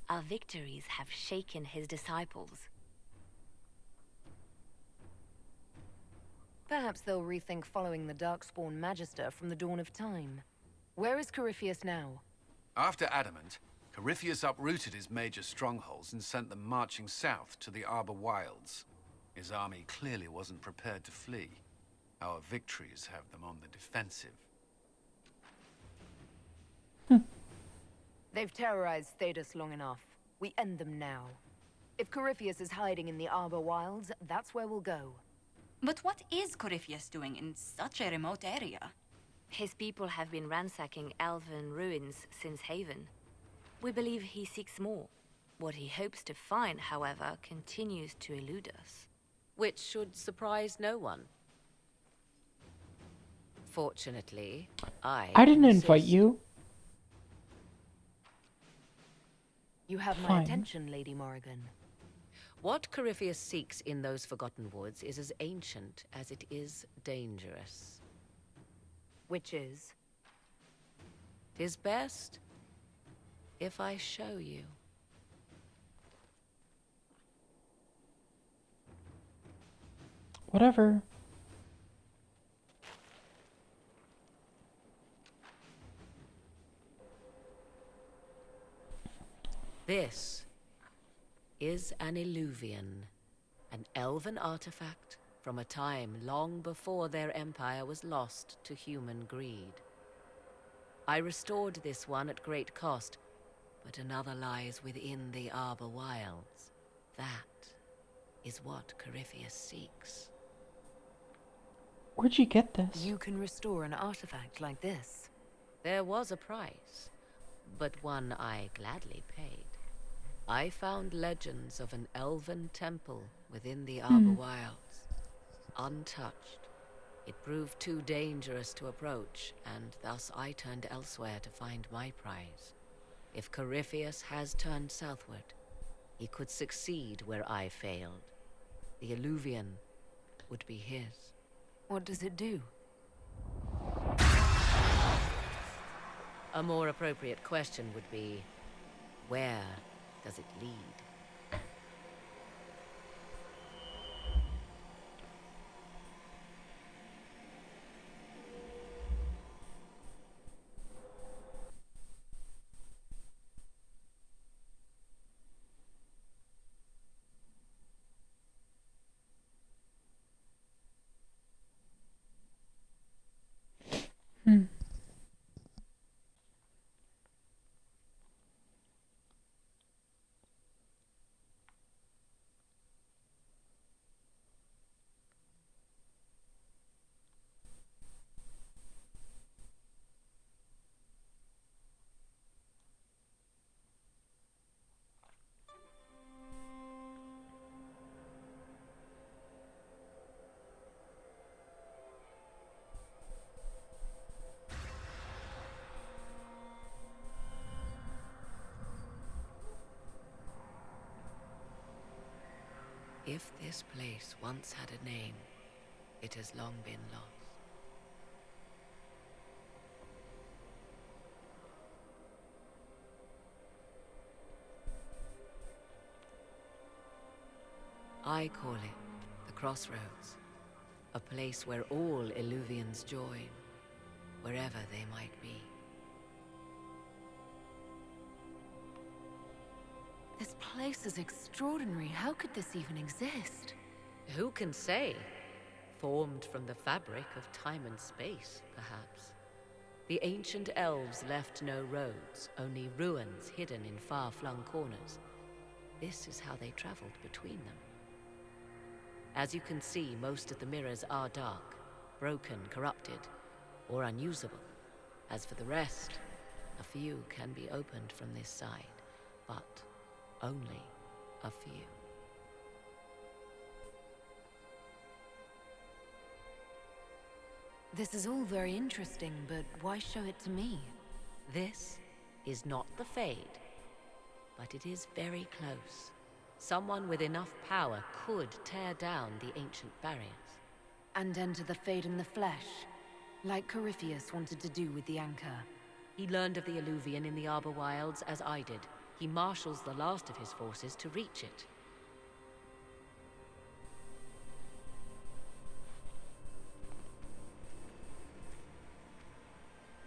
S19: Our victories have shaken his disciples.
S5: Perhaps they'll rethink following the Darkspawn Magister from the dawn of time. Where is Corypheus now?
S16: After Adamant, Corypheus uprooted his major strongholds and sent them marching south to the Arbor Wilds. His army clearly wasn't prepared to flee. Our victories have them on the defensive.
S5: They've terrorized Thedas long enough. We end them now. If Corypheus is hiding in the Arbor Wilds, that's where we'll go.
S14: But what is Corypheus doing in such a remote area?
S19: His people have been ransacking elven ruins since Haven. We believe he seeks more. What he hopes to find, however, continues to elude us.
S22: Which should surprise no one. Fortunately, I
S1: didn't
S22: insist.
S1: invite you.
S5: You have my
S1: Fine.
S5: attention, Lady Morrigan.
S22: What Corypheus seeks in those Forgotten Woods is as ancient as it is dangerous.
S5: Which is?
S22: 'Tis best if I show you.
S1: Whatever.
S22: This is an Illuvian, an elven artifact from a time long before their empire was lost to human greed. I restored this one at great cost, but another lies within the Arbor Wilds. That is what Corypheus seeks.
S1: Where'd you get this?
S5: You can restore an artifact like this.
S22: There was a price, but one I gladly paid. I found legends of an elven temple within the Arbor Wilds, untouched. It proved too dangerous to approach, and thus I turned elsewhere to find my prize. If Corypheus has turned southward, he could succeed where I failed. The Illuvian would be his.
S5: What does it do?
S22: A more appropriate question would be, where does it lead? If this place once had a name, it has long been lost. I call it the Crossroads, a place where all Illuvians join, wherever they might be.
S5: This place is extraordinary. How could this even exist?
S22: Who can say? Formed from the fabric of time and space, perhaps. The ancient elves left no roads, only ruins hidden in far-flung corners. This is how they traveled between them. As you can see, most of the mirrors are dark, broken, corrupted, or unusable. As for the rest, a few can be opened from this side, but only a few.
S5: This is all very interesting, but why show it to me?
S22: This is not the Fade, but it is very close. Someone with enough power could tear down the ancient barriers.
S5: And enter the Fade in the flesh, like Corypheus wanted to do with the Anchor.
S22: He learned of the Illuvian in the Arbor Wilds as I did. He marshals the last of his forces to reach it.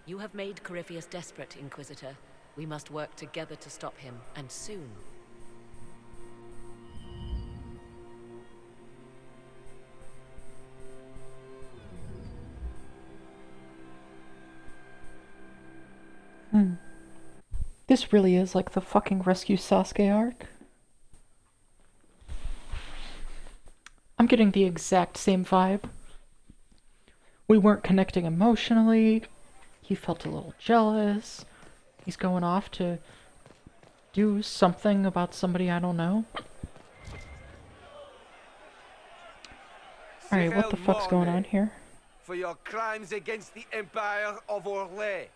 S22: You have made Corypheus desperate, Inquisitor. We must work together to stop him, and soon.
S1: This really is like the fucking Rescue Sasuke arc. I'm getting the exact same vibe. We weren't connecting emotionally. He felt a little jealous. He's going off to do something about somebody I don't know. Alright, what the fuck's going on here?
S9: For your crimes against the Empire of Orlais.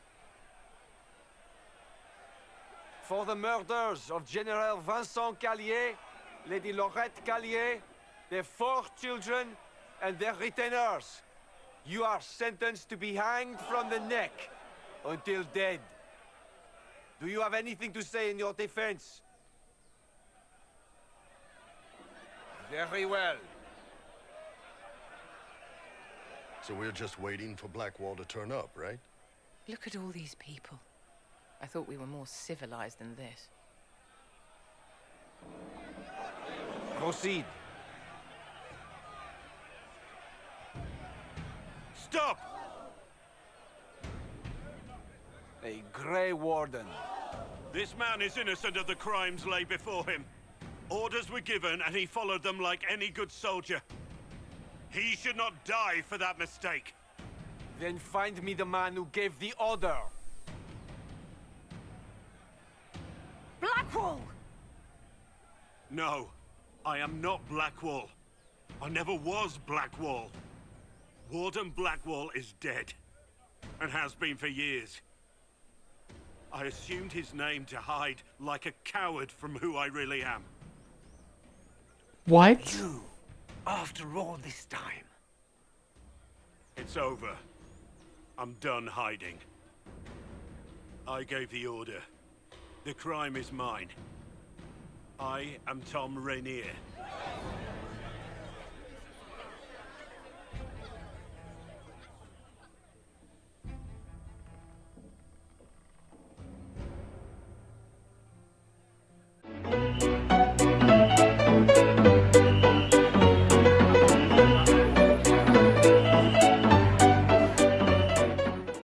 S9: For the murders of General Vincent Callier, Lady Laurette Callier, their 4 children, and their retainers. You are sentenced to be hanged from the neck until dead. Do you have anything to say in your defense? Very well.
S17: So we're just waiting for Blackwall to turn up, right?
S6: Look at all these people. I thought we were more civilized than this.
S9: Proceed.
S23: Stop!
S9: A Grey Warden.
S12: This man is innocent of the crimes laid before him. Orders were given, and he followed them like any good soldier. He should not die for that mistake.
S9: Then find me the man who gave the order.
S13: Blackwall!
S12: No, I am not Blackwall. I never was Blackwall. Warden Blackwall is dead, and has been for years. I assumed his name to hide like a coward from who I really am.
S1: What?
S23: You, after all this time.
S12: It's over. I'm done hiding. I gave the order. The crime is mine. I am Tom Rainier.